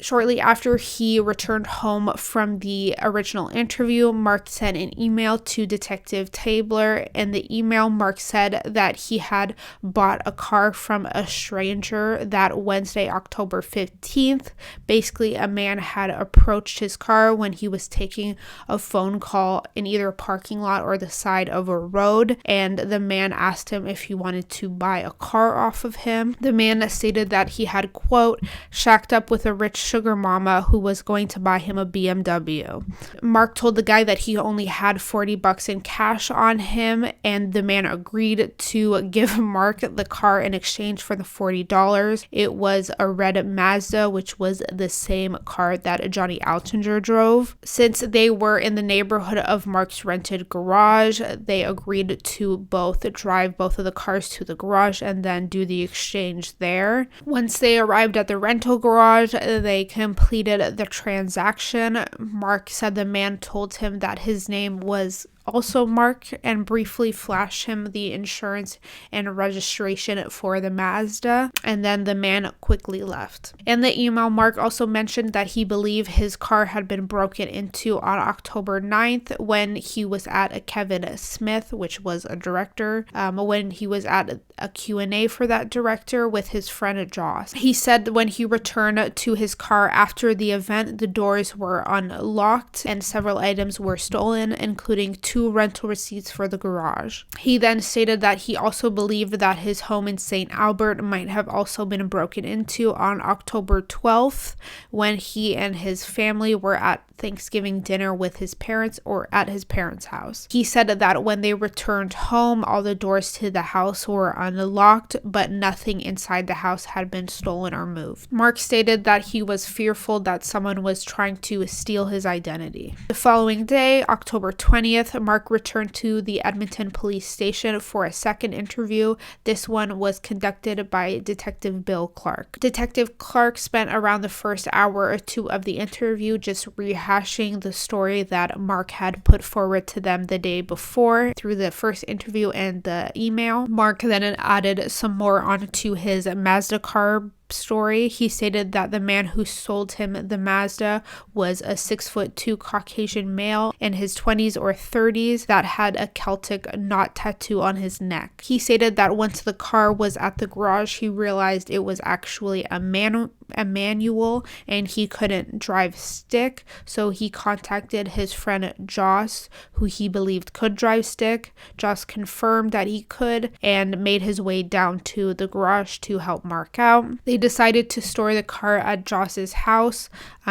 Shortly after he returned home from the original interview, Mark sent an email to Detective Tabler. In the email, Mark said that he had bought a car from a stranger that Wednesday, October 15th. Basically, a man had approached his car when he was taking a phone call in either a parking lot or the side of a road, and the man asked him if he wanted to buy a car off of him. The man stated that he had, quote, shacked up with a rich sugar mama who was going to buy him a BMW. Mark told the guy that he only had $40 in cash on him, and the man agreed to give Mark the car in exchange for the $40. It was a red Mazda, which was the same car that Johnny Altinger drove. Since they were in the neighborhood of Mark's rented garage, they agreed to both drive both of the cars to the garage and then do the exchange there. Once they arrived at the rental garage, they completed the transaction. Mark said the man told him that his name was also Mark and briefly flashed him the insurance and registration for the Mazda, and then the man quickly left. In the email, Mark also mentioned that he believed his car had been broken into on October 9th when he was at a Kevin Smith, which was a director, when he was at a Q&A for that director with his friend Joss. He said when he returned to his car after the event, the doors were unlocked and several items were stolen, including 2 rental receipts for the garage. He then stated that he also believed that his home in St. Albert might have also been broken into on October 12th when he and his family were at Thanksgiving dinner with his parents or at his parents' house. He said that when they returned home, all the doors to the house were unlocked, but nothing inside the house had been stolen or moved. Mark stated that he was fearful that someone was trying to steal his identity. The following day, October 20th, Mark returned to the Edmonton police station for a second interview. This one was conducted by Detective Bill Clark. Detective Clark spent around the first hour or two of the interview just rehashing the story that Mark had put forward to them the day before through the first interview and the email. Mark then added some more onto his Mazda car story. He stated that the man who sold him the Mazda was a 6'2" Caucasian male in his 20s or 30s that had a Celtic knot tattoo on his neck. He stated that once the car was at the garage, he realized it was actually a manual and he couldn't drive stick, so he contacted his friend Joss, who he believed could drive stick. Joss confirmed that he could and made his way down to the garage to help Mark out. They decided to store the car at Joss's house.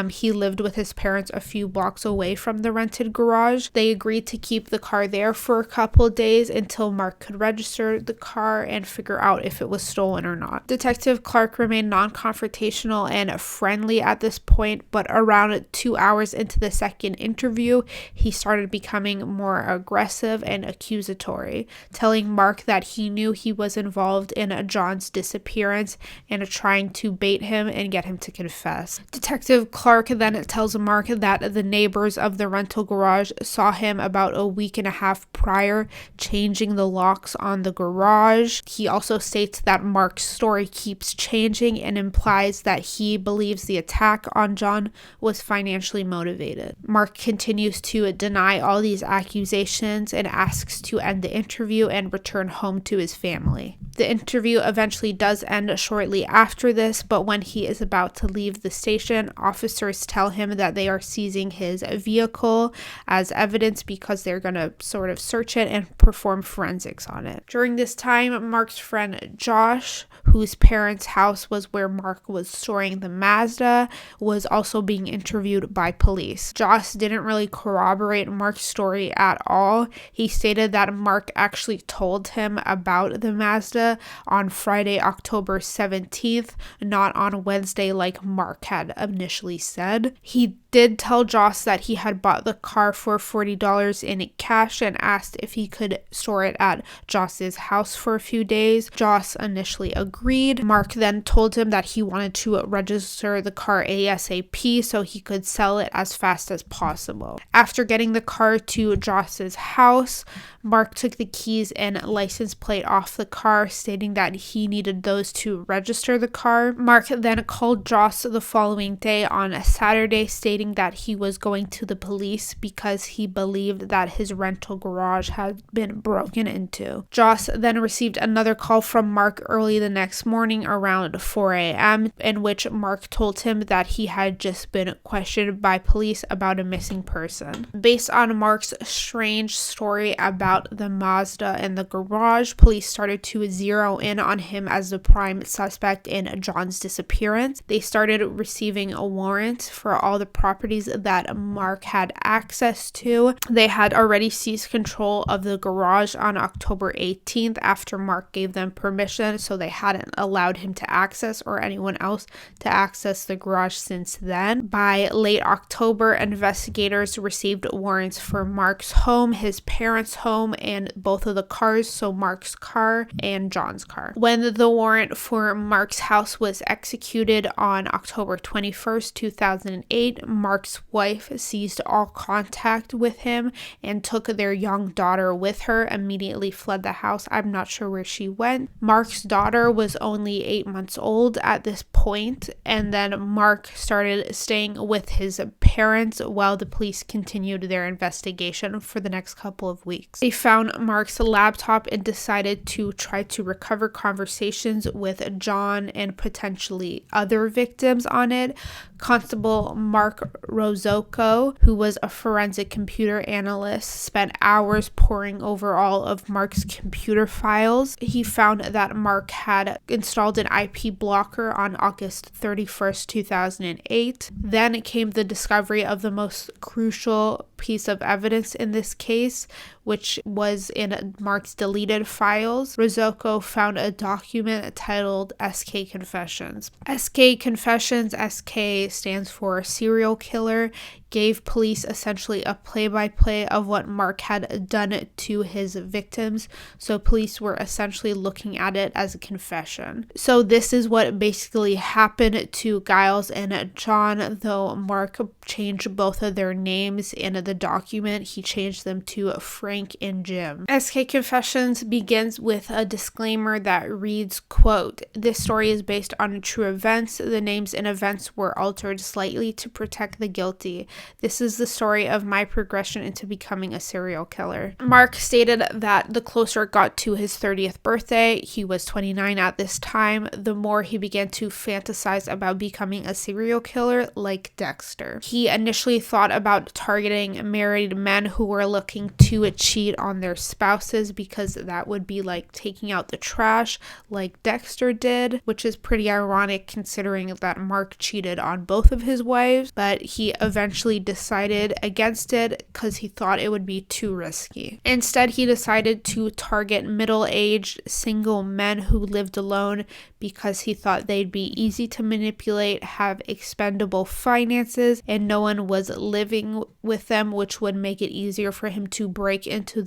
He lived with his parents a few blocks away from the rented garage. They agreed to keep the car there for a couple days until Mark could register the car and figure out if it was stolen or not. Detective Clark remained non-confrontational and friendly at this point, but around 2 hours into the second interview, he started becoming more aggressive and accusatory, telling Mark that he knew he was involved in John's disappearance and trying to bait him and get him to confess. Detective Clark then tells Mark that the neighbors of the rental garage saw him about a week and a half prior changing the locks on the garage. He also states that Mark's story keeps changing and implies that he believes the attack on John was financially motivated. Mark continues to deny all these accusations and asks to end the interview and return home to his family. The interview eventually does end shortly after this, but when he is about to leave the station, officers tell him that they are seizing his vehicle as evidence because they're going to sort of search it and perform forensics on it. During this time, Mark's friend Josh, whose parents' house was where Mark was storing the Mazda, was also being interviewed by police. Josh didn't really corroborate Mark's story at all. He stated that Mark actually told him about the Mazda on Friday, October 17th, not on Wednesday like Mark had initially said. He did tell Joss that he had bought the car for $40 in cash and asked if he could store it at Joss's house for a few days. Joss initially agreed. Mark then told him that he wanted to register the car ASAP so he could sell it as fast as possible. After getting the car to Joss's house, Mark took the keys and license plate off the car, stating that he needed those to register the car. Mark then called Joss the following day on a Saturday, stating that he was going to the police because he believed that his rental garage had been broken into. Joss then received another call from Mark early the next morning around 4 a.m. in which Mark told him that he had just been questioned by police about a missing person. Based on Mark's strange story about the Mazda and the garage, police started to zero in on him as the prime suspect in John's disappearance. They started receiving a warrant for all the properties that Mark had access to. They had already seized control of the garage on October 18th after Mark gave them permission, so they hadn't allowed him to access or anyone else to access the garage since then. By late October, investigators received warrants for Mark's home, his parents' home, and both of the cars, so Mark's car and John's car. When the warrant for Mark's house was executed on October 21st, 2008, Mark's wife ceased all contact with him and took their young daughter with her, immediately fled the house. I'm not sure where she went. Mark's daughter was only 8 months old at this point, and then Mark started staying with his parents while the police continued their investigation for the next couple of weeks. They found Mark's laptop and decided to try to recover conversations with John and potentially other victims on it. Constable Mark Rozoko, who was a forensic computer analyst, spent hours poring over all of Mark's computer files. He found that Mark had installed an IP blocker on August 31st, 2008. Then came the discovery of the most crucial piece of evidence in this case, which was in Mark's deleted files. Rozoko found a document titled SK Confessions. SK Confessions, SK stands for serial killer, gave police essentially a play-by-play of what Mark had done to his victims, so police were essentially looking at it as a confession. So this is what basically happened to Giles and John, though Mark changed both of their names in the document. He changed them to Frank and Jim. SK Confessions begins with a disclaimer that reads, quote, "This story is based on true events. The names and events were altered slightly to protect the guilty. This is the story of my progression into becoming a serial killer." Mark stated that the closer it got to his 30th birthday, he was 29 at this time, the more he began to fantasize about becoming a serial killer like Dexter. He initially thought about targeting married men who were looking to cheat on their spouses, because that would be like taking out the trash like Dexter did, which is pretty ironic considering that Mark cheated on both of his wives, but he eventually decided against it because he thought it would be too risky. Instead, he decided to target middle-aged single men who lived alone because he thought they'd be easy to manipulate, have expendable finances, and no one was living with them, which would make it easier for him to break into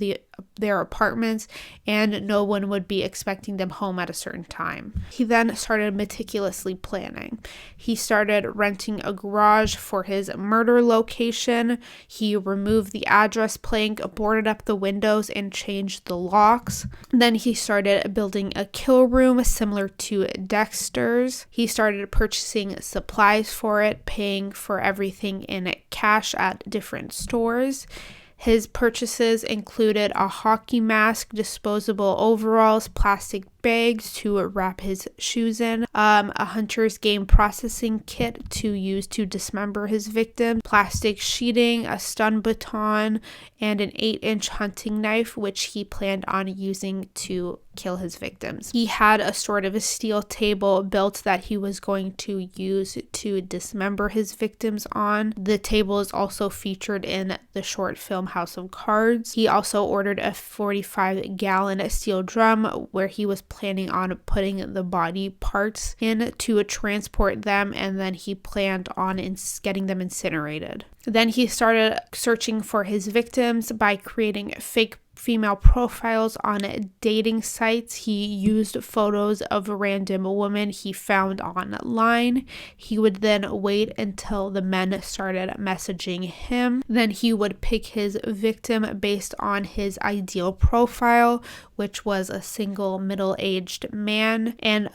their apartments, and no one would be expecting them home at a certain time. He then started meticulously planning. He started renting a garage for his murder location. He removed the address plank, boarded up the windows, and changed the locks. Then he started building a kill room similar to Dexter's. He started purchasing supplies for it, paying for everything in cash at different stores. His purchases included a hockey mask, disposable overalls, plastic bags to wrap his shoes in, a hunter's game processing kit to use to dismember his victim, plastic sheeting, a stun baton, and an 8-inch hunting knife, which he planned on using to kill his victims. He had a sort of a steel table built that he was going to use to dismember his victims on. The table is also featured in the short film House of Cards. He also ordered a 45-gallon steel drum where he was planning on putting the body parts in to transport them, and then he planned on getting them incinerated. Then he started searching for his victims by creating fake female profiles on dating sites. He used photos of random women he found online. He would then wait until the men started messaging him. Then he would pick his victim based on his ideal profile, which was a single middle-aged man and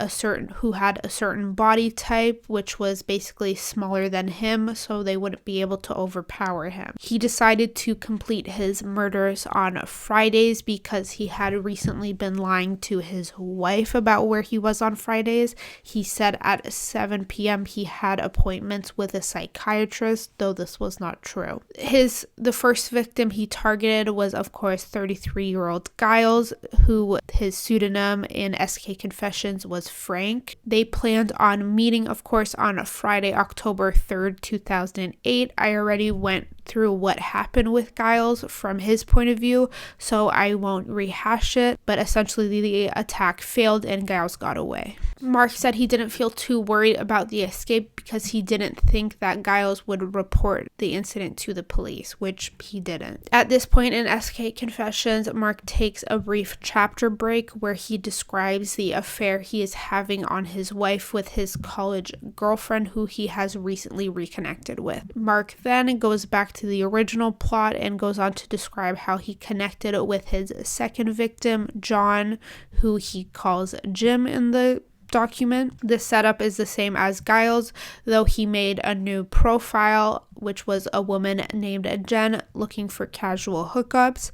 who had a certain body type, which was basically smaller than him, so they wouldn't be able to overpower him. He decided to complete his murders on Fridays because he had recently been lying to his wife about where he was on Fridays. He said at 7 p.m. he had appointments with a psychiatrist, though this was not true. The first victim he targeted was, of course, 33-year-old Giles, who his pseudonym in SK Confessions was Frank. They planned on meeting, of course, on Friday, October 3rd, 2008. I already went through what happened with Giles from his point of view, so I won't rehash it, but essentially the attack failed and Giles got away. Mark said he didn't feel too worried about the escape because he didn't think that Giles would report the incident to the police, which he didn't. At this point in SK Confessions, Mark takes a brief chapter break where he describes the affair he is having on his wife with his college girlfriend who he has recently reconnected with. Mark then goes back to the original plot and goes on to describe how he connected with his second victim, John, who he calls Jim in the document. The setup is the same as Giles, though he made a new profile, which was a woman named Jen looking for casual hookups.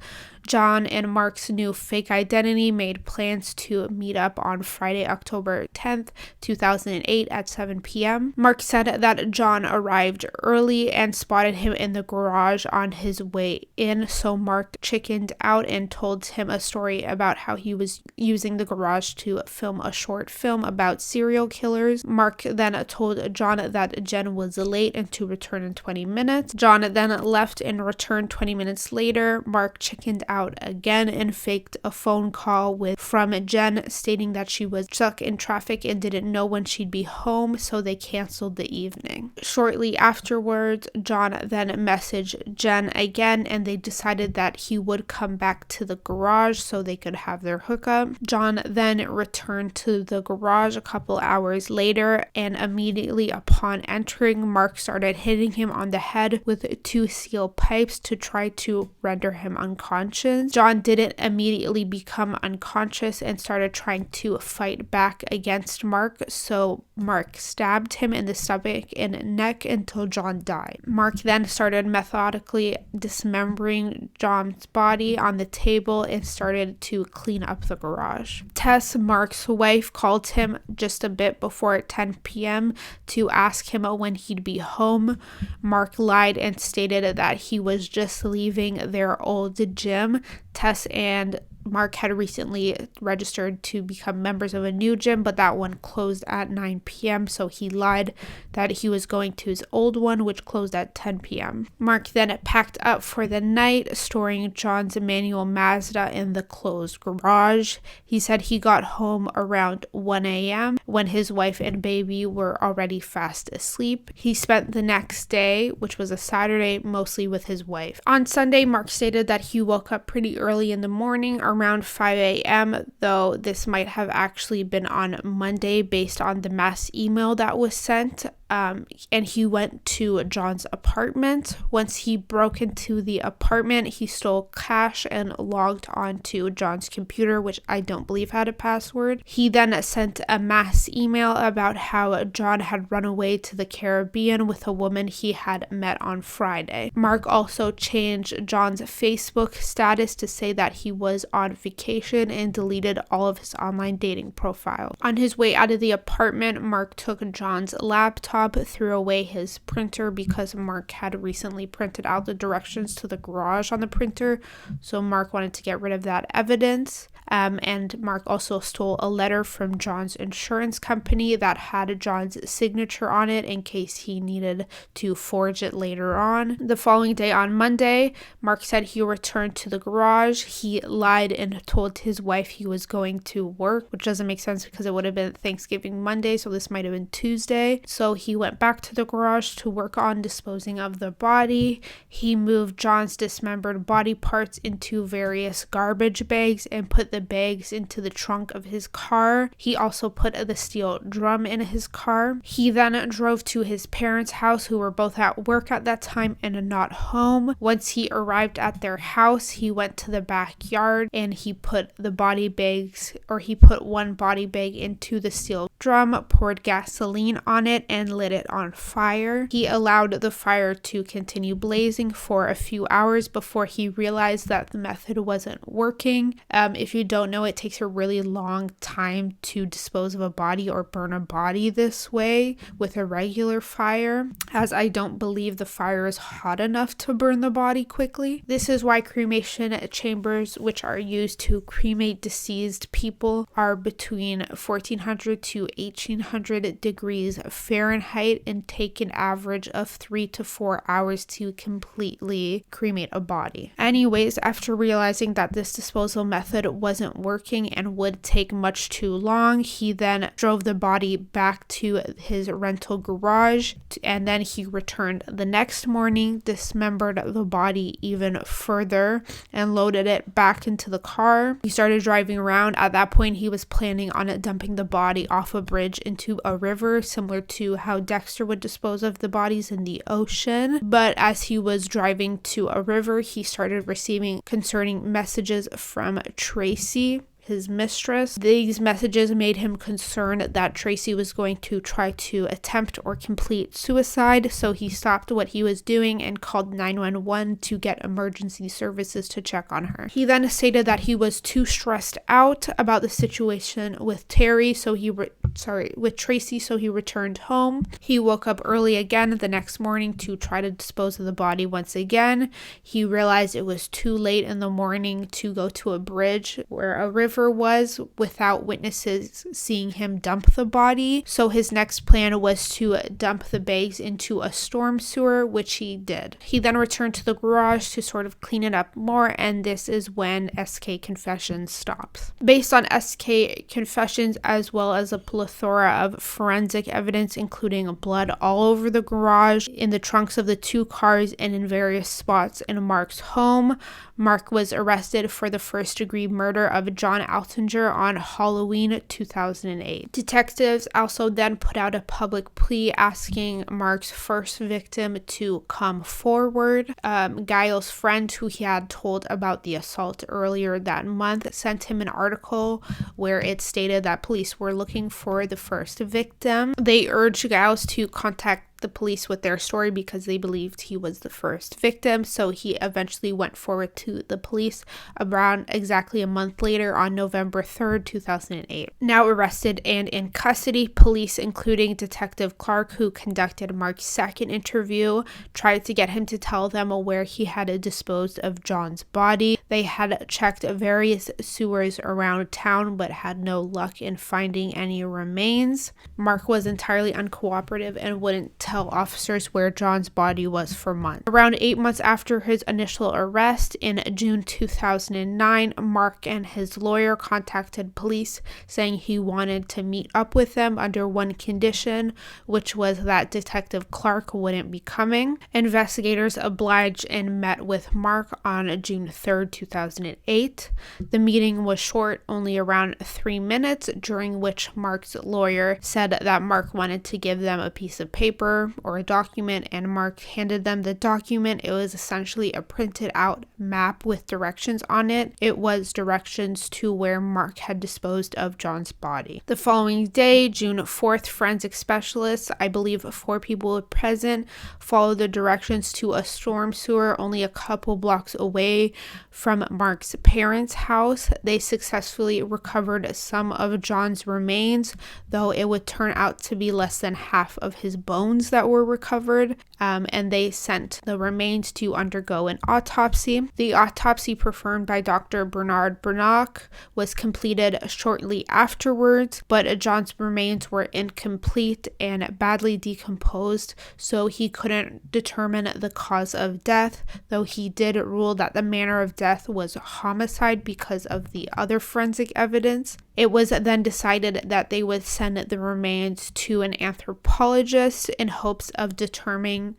John and Mark's new fake identity made plans to meet up on Friday, October 10th, 2008 at 7 p.m. Mark said that John arrived early and spotted him in the garage on his way in, so Mark chickened out and told him a story about how he was using the garage to film a short film about serial killers. Mark then told John that Jen was late and to return in 20 minutes. John then left and returned 20 minutes later. Mark chickened out again and faked a phone call from Jen stating that she was stuck in traffic and didn't know when she'd be home, so they canceled the evening. Shortly afterwards, John then messaged Jen again and they decided that he would come back to the garage so they could have their hookup. John then returned to the garage a couple hours later, and immediately upon entering, Mark started hitting him on the head with 2 steel pipes to try to render him unconscious. John didn't immediately become unconscious and started trying to fight back against Mark, so Mark stabbed him in the stomach and neck until John died. Mark then started methodically dismembering John's body on the table and started to clean up the garage. Tess, Mark's wife, called him just a bit before 10 p.m. to ask him when he'd be home. Mark lied and stated that he was just leaving their old gym. Tess and Mark had recently registered to become members of a new gym, but that one closed at 9 p.m. So he lied that he was going to his old one, which closed at 10 p.m. Mark then packed up for the night, storing John's manual Mazda in the closed garage. He said he got home around 1 a.m. when his wife and baby were already fast asleep. He spent the next day, which was a Saturday, mostly with his wife. On Sunday, Mark stated that he woke up pretty early in the morning, around 5 a.m., though this might have actually been on Monday based on the mass email that was sent. And he went to John's apartment. Once he broke into the apartment, he stole cash and logged onto John's computer, which I don't believe had a password. He then sent a mass email about how John had run away to the Caribbean with a woman he had met on Friday. Mark also changed John's Facebook status to say that he was on vacation and deleted all of his online dating profile. On his way out of the apartment, Mark took John's laptop, threw away his printer because Mark had recently printed out the directions to the garage on the printer, so Mark wanted to get rid of that evidence. And Mark also stole a letter from John's insurance company that had John's signature on it in case he needed to forge it later on. The following day, on Monday, Mark said he returned to the garage. He lied and told his wife he was going to work, which doesn't make sense because it would have been Thanksgiving Monday, so this might have been Tuesday. So he went back to the garage to work on disposing of the body. He moved John's dismembered body parts into various garbage bags and put the bags into the trunk of his car. He also put the steel drum in his car. He then drove to his parents' house, who were both at work at that time and not home. Once he arrived at their house, he went to the backyard and he put one body bag into the steel drum, poured gasoline on it, and lit it on fire. He allowed the fire to continue blazing for a few hours before he realized that the method wasn't working. If you don't know, it takes a really long time to dispose of a body or burn a body this way with a regular fire, as I don't believe the fire is hot enough to burn the body quickly. This is why cremation chambers, which are used to cremate deceased people, are between 1400 to 1800 degrees Fahrenheit and take an average of 3 to 4 hours to completely cremate a body. Anyways, after realizing that this disposal method wasn't working and would take much too long, he then drove the body back to his rental garage, and then he returned the next morning, dismembered the body even further, and loaded it back into the car. He started driving around. At that point, he was planning on dumping the body off a bridge into a river, similar to how Dexter would dispose of the bodies in the ocean. But as he was driving to a river, he started receiving concerning messages from Tracy, his mistress. These messages made him concerned that Tracy was going to try to attempt or complete suicide, so he stopped what he was doing and called 911 to get emergency services to check on her. He then stated that he was too stressed out about the situation with Tracy, so he returned home. He woke up early again the next morning to try to dispose of the body once again. He realized it was too late in the morning to go to a bridge where a river was without witnesses seeing him dump the body. So his next plan was to dump the bags into a storm sewer, which he did. He then returned to the garage to sort of clean it up more, and this is when SK Confessions stops. Based on SK Confessions, as well as a plethora of forensic evidence, including blood all over the garage, in the trunks of the two cars, and in various spots in Mark's home, Mark was arrested for the first-degree murder of John Altinger on Halloween 2008. Detectives also then put out a public plea asking Mark's first victim to come forward. Giles' friend, who he had told about the assault earlier that month, sent him an article where it stated that police were looking for the first victim. They urged Giles to contact the police with their story because they believed he was the first victim, so he eventually went forward to the police around exactly a month later on November 3rd, 2008. Now arrested and in custody, police, including Detective Clark, who conducted Mark's second interview, tried to get him to tell them where he had disposed of John's body. They had checked various sewers around town but had no luck in finding any remains. Mark was entirely uncooperative and wouldn't tell officers where John's body was for months. Around 8 months after his initial arrest in June 2009, Mark and his lawyer contacted police saying he wanted to meet up with them under one condition, which was that Detective Clark wouldn't be coming. Investigators obliged and met with Mark on June 3rd, 2008. The meeting was short, only around 3 minutes, during which Mark's lawyer said that Mark wanted to give them a piece of paper or a document, and Mark handed them the document. It was essentially a printed out map with directions on it. It was directions to where Mark had disposed of John's body. The following day, June 4th, forensic specialists, I believe 4 people were present, followed the directions to a storm sewer only a couple blocks away from Mark's parents' house. They successfully recovered some of John's remains, though it would turn out to be less than half of his bones that were recovered, and they sent the remains to undergo an autopsy. The autopsy performed by Dr. Bernard Brannock was completed shortly afterwards, but John's remains were incomplete and badly decomposed, so he couldn't determine the cause of death, though he did rule that the manner of death was homicide because of the other forensic evidence. It was then decided that they would send the remains to an anthropologist in hopes of determining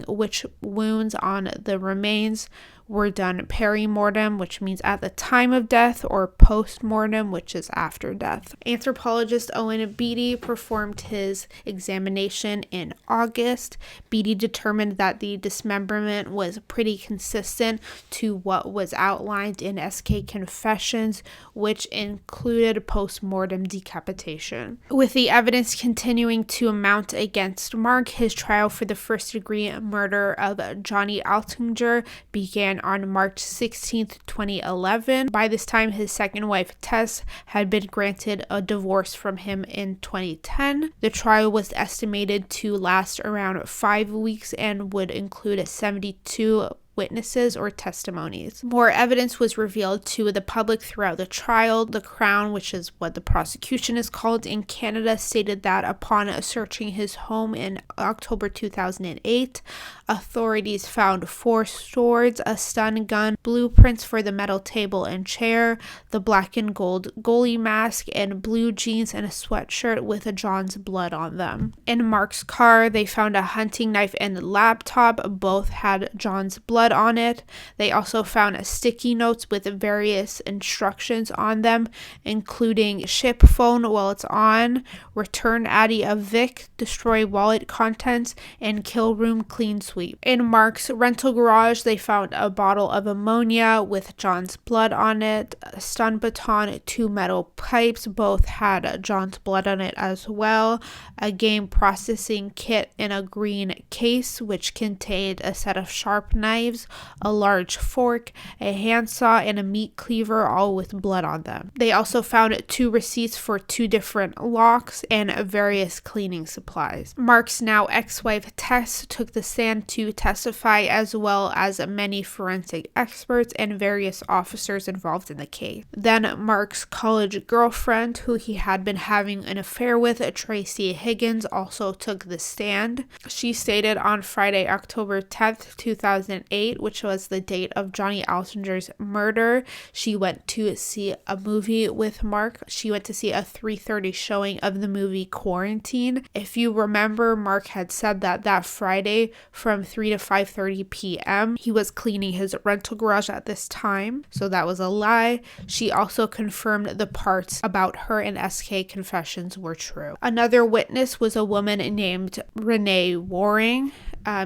which wounds on the remains were done peri-mortem, which means at the time of death, or post-mortem, which is after death. Anthropologist Owen Beatty performed his examination in August. Beatty determined that the dismemberment was pretty consistent to what was outlined in SK Confessions, which included post-mortem decapitation. With the evidence continuing to mount against Mark, his trial for the first-degree murder of Johnny Altinger began on March 16, 2011. By this time, his second wife, Tess, had been granted a divorce from him in 2010. The trial was estimated to last around 5 weeks and would include 72 witnesses or testimonies. More evidence was revealed to the public throughout the trial. The Crown, which is what the prosecution is called in Canada, stated that upon searching his home in October 2008, authorities found 4 swords, a stun gun, blueprints for the metal table and chair, the black and gold goalie mask, and blue jeans and a sweatshirt with John's blood on them. In Mark's car, they found a hunting knife and laptop. Both had John's blood blood on it. They also found sticky notes with various instructions on them, including ship phone while it's on, return Addy a Vic, destroy wallet contents, and kill room clean sweep. In Mark's rental garage, they found a bottle of ammonia with John's blood on it, a stun baton, 2 metal pipes, both had John's blood on it as well, a game processing kit in a green case which contained a set of sharp knives, a large fork, a handsaw, and a meat cleaver, all with blood on them. They also found 2 receipts for 2 different locks and various cleaning supplies. Mark's now ex-wife Tess took the stand to testify, as well as many forensic experts and various officers involved in the case. Then Mark's college girlfriend, who he had been having an affair with, Tracy Higgins, also took the stand. She stated on Friday, October 10th, 2008, which was the date of Johnny Altinger's murder, she went to see a movie with Mark. She went to see a 3:30 showing of the movie Quarantine. If you remember, Mark had said that Friday from 3 to 5:30 p.m. he was cleaning his rental garage at this time, so that was a lie. She also confirmed the parts about her and SK confessions were true. Another witness was a woman named Renee Waring.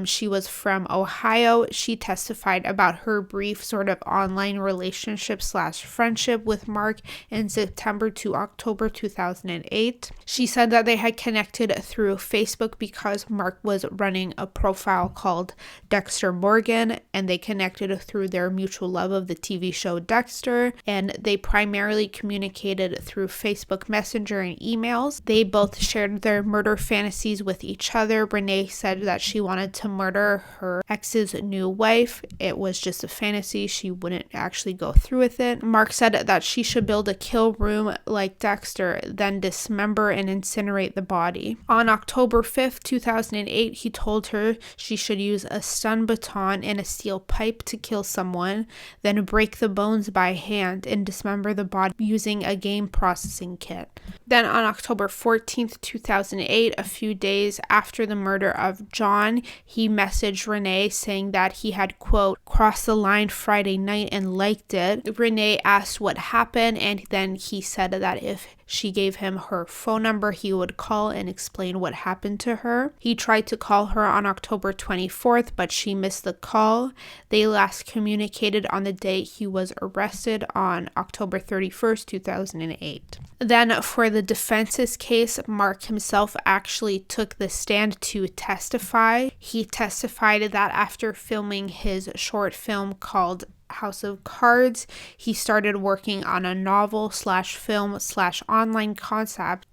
She was from Ohio. She testified about her brief sort of online relationship / friendship with Mark in September to October 2008. She said that they had connected through Facebook because Mark was running a profile called Dexter Morgan, and they connected through their mutual love of the TV show Dexter, and they primarily communicated through Facebook Messenger and emails. They both shared their murder fantasies with each other. Renee said that she wanted to murder her ex's new wife. It was just a fantasy. She wouldn't actually go through with it. Mark said that she should build a kill room like Dexter, then dismember and incinerate the body. On October 5th, 2008, he told her she should use a stun baton and a steel pipe to kill someone, then break the bones by hand and dismember the body using a game processing kit. Then on October 14th, 2008, a few days after the murder of John, he messaged Renee saying that he had, quote, crossed the line Friday night and liked it. Renee asked what happened, and then he said that if she gave him her phone number, he would call and explain what happened to her. He tried to call her on October 24th, but she missed the call. They last communicated on the day he was arrested on October 31st, 2008. Then for the defense's case, Mark himself actually took the stand to testify. He testified that after filming his short film called House of Cards, he started working on a novel / film / online concept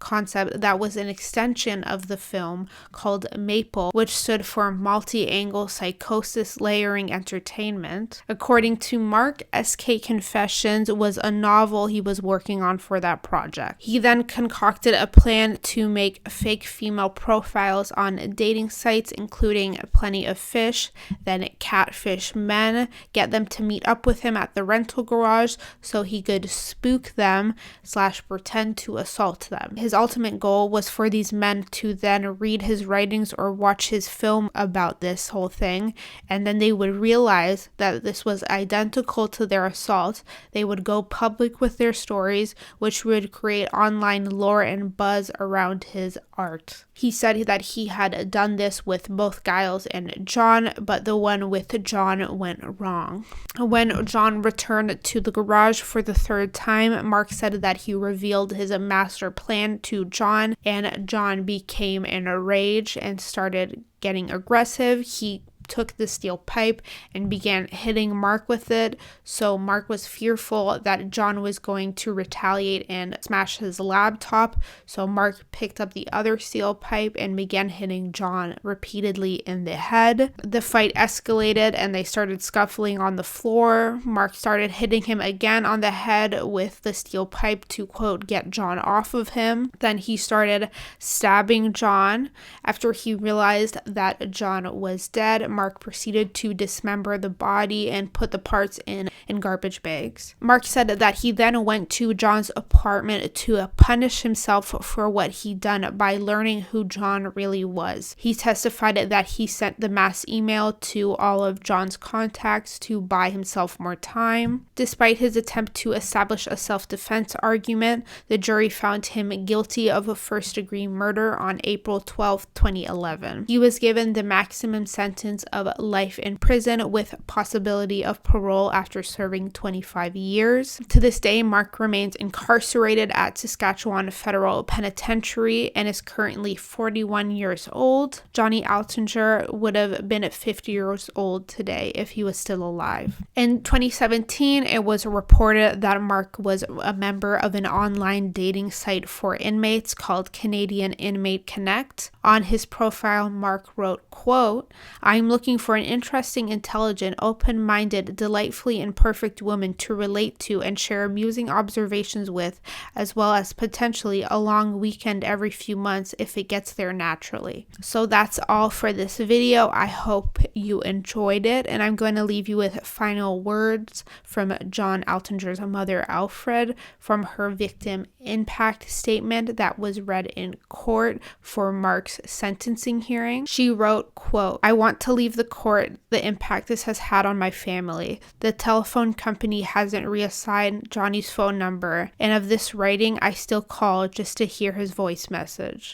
that was an extension of the film called Maple, which stood for Multi-Angle Psychosis Layering Entertainment. According to Mark, SK Confessions was a novel he was working on for that project. He then concocted a plan to make fake female profiles on dating sites, including Plenty of Fish, then Catfish Men, get them to meet up with him at the rental garage so he could spook them / pretend to assault them. His ultimate goal was for these men to then read his writings or watch his film about this whole thing, and then they would realize that this was identical to their assault. They would go public with their stories, which would create online lore and buzz around his art. He said that he had done this with both Giles and John, but the one with John went wrong. When John returned to the garage for the 3rd time, Mark said that he revealed his master plan to John, and John became in a rage and started getting aggressive. He took the steel pipe and began hitting Mark with it, so Mark was fearful that John was going to retaliate and smash his laptop, so Mark picked up the other steel pipe and began hitting John repeatedly in the head. The fight escalated and they started scuffling on the floor. Mark started hitting him again on the head with the steel pipe to, quote, get John off of him. Then he started stabbing John. After he realized that John was dead, Mark Mark proceeded to dismember the body and put the parts in garbage bags. Mark said that he then went to John's apartment to punish himself for what he'd done by learning who John really was. He testified that he sent the mass email to all of John's contacts to buy himself more time. Despite his attempt to establish a self-defense argument, the jury found him guilty of a first-degree murder on April 12, 2011. He was given the maximum sentence of life in prison with possibility of parole after serving 25 years. To this day, Mark remains incarcerated at Saskatchewan Federal Penitentiary and is currently 41 years old. Johnny Altinger would have been 50 years old today if he was still alive. In 2017, it was reported that Mark was a member of an online dating site for inmates called Canadian Inmate Connect. On his profile, Mark wrote, quote, "I'm looking for an interesting, intelligent, open-minded, delightfully imperfect woman to relate to and share amusing observations with, as well as potentially a long weekend every few months if it gets there naturally." So that's all for this video. I hope you enjoyed it, and I'm going to leave you with final words from John Altinger's mother, Alfred, from her victim impact statement that was read in court for Mark's sentencing hearing. She wrote, quote, "I want to leave the court the impact this has had on my family. The telephone company hasn't reassigned Johnny's phone number, and of this writing I still call just to hear his voice message.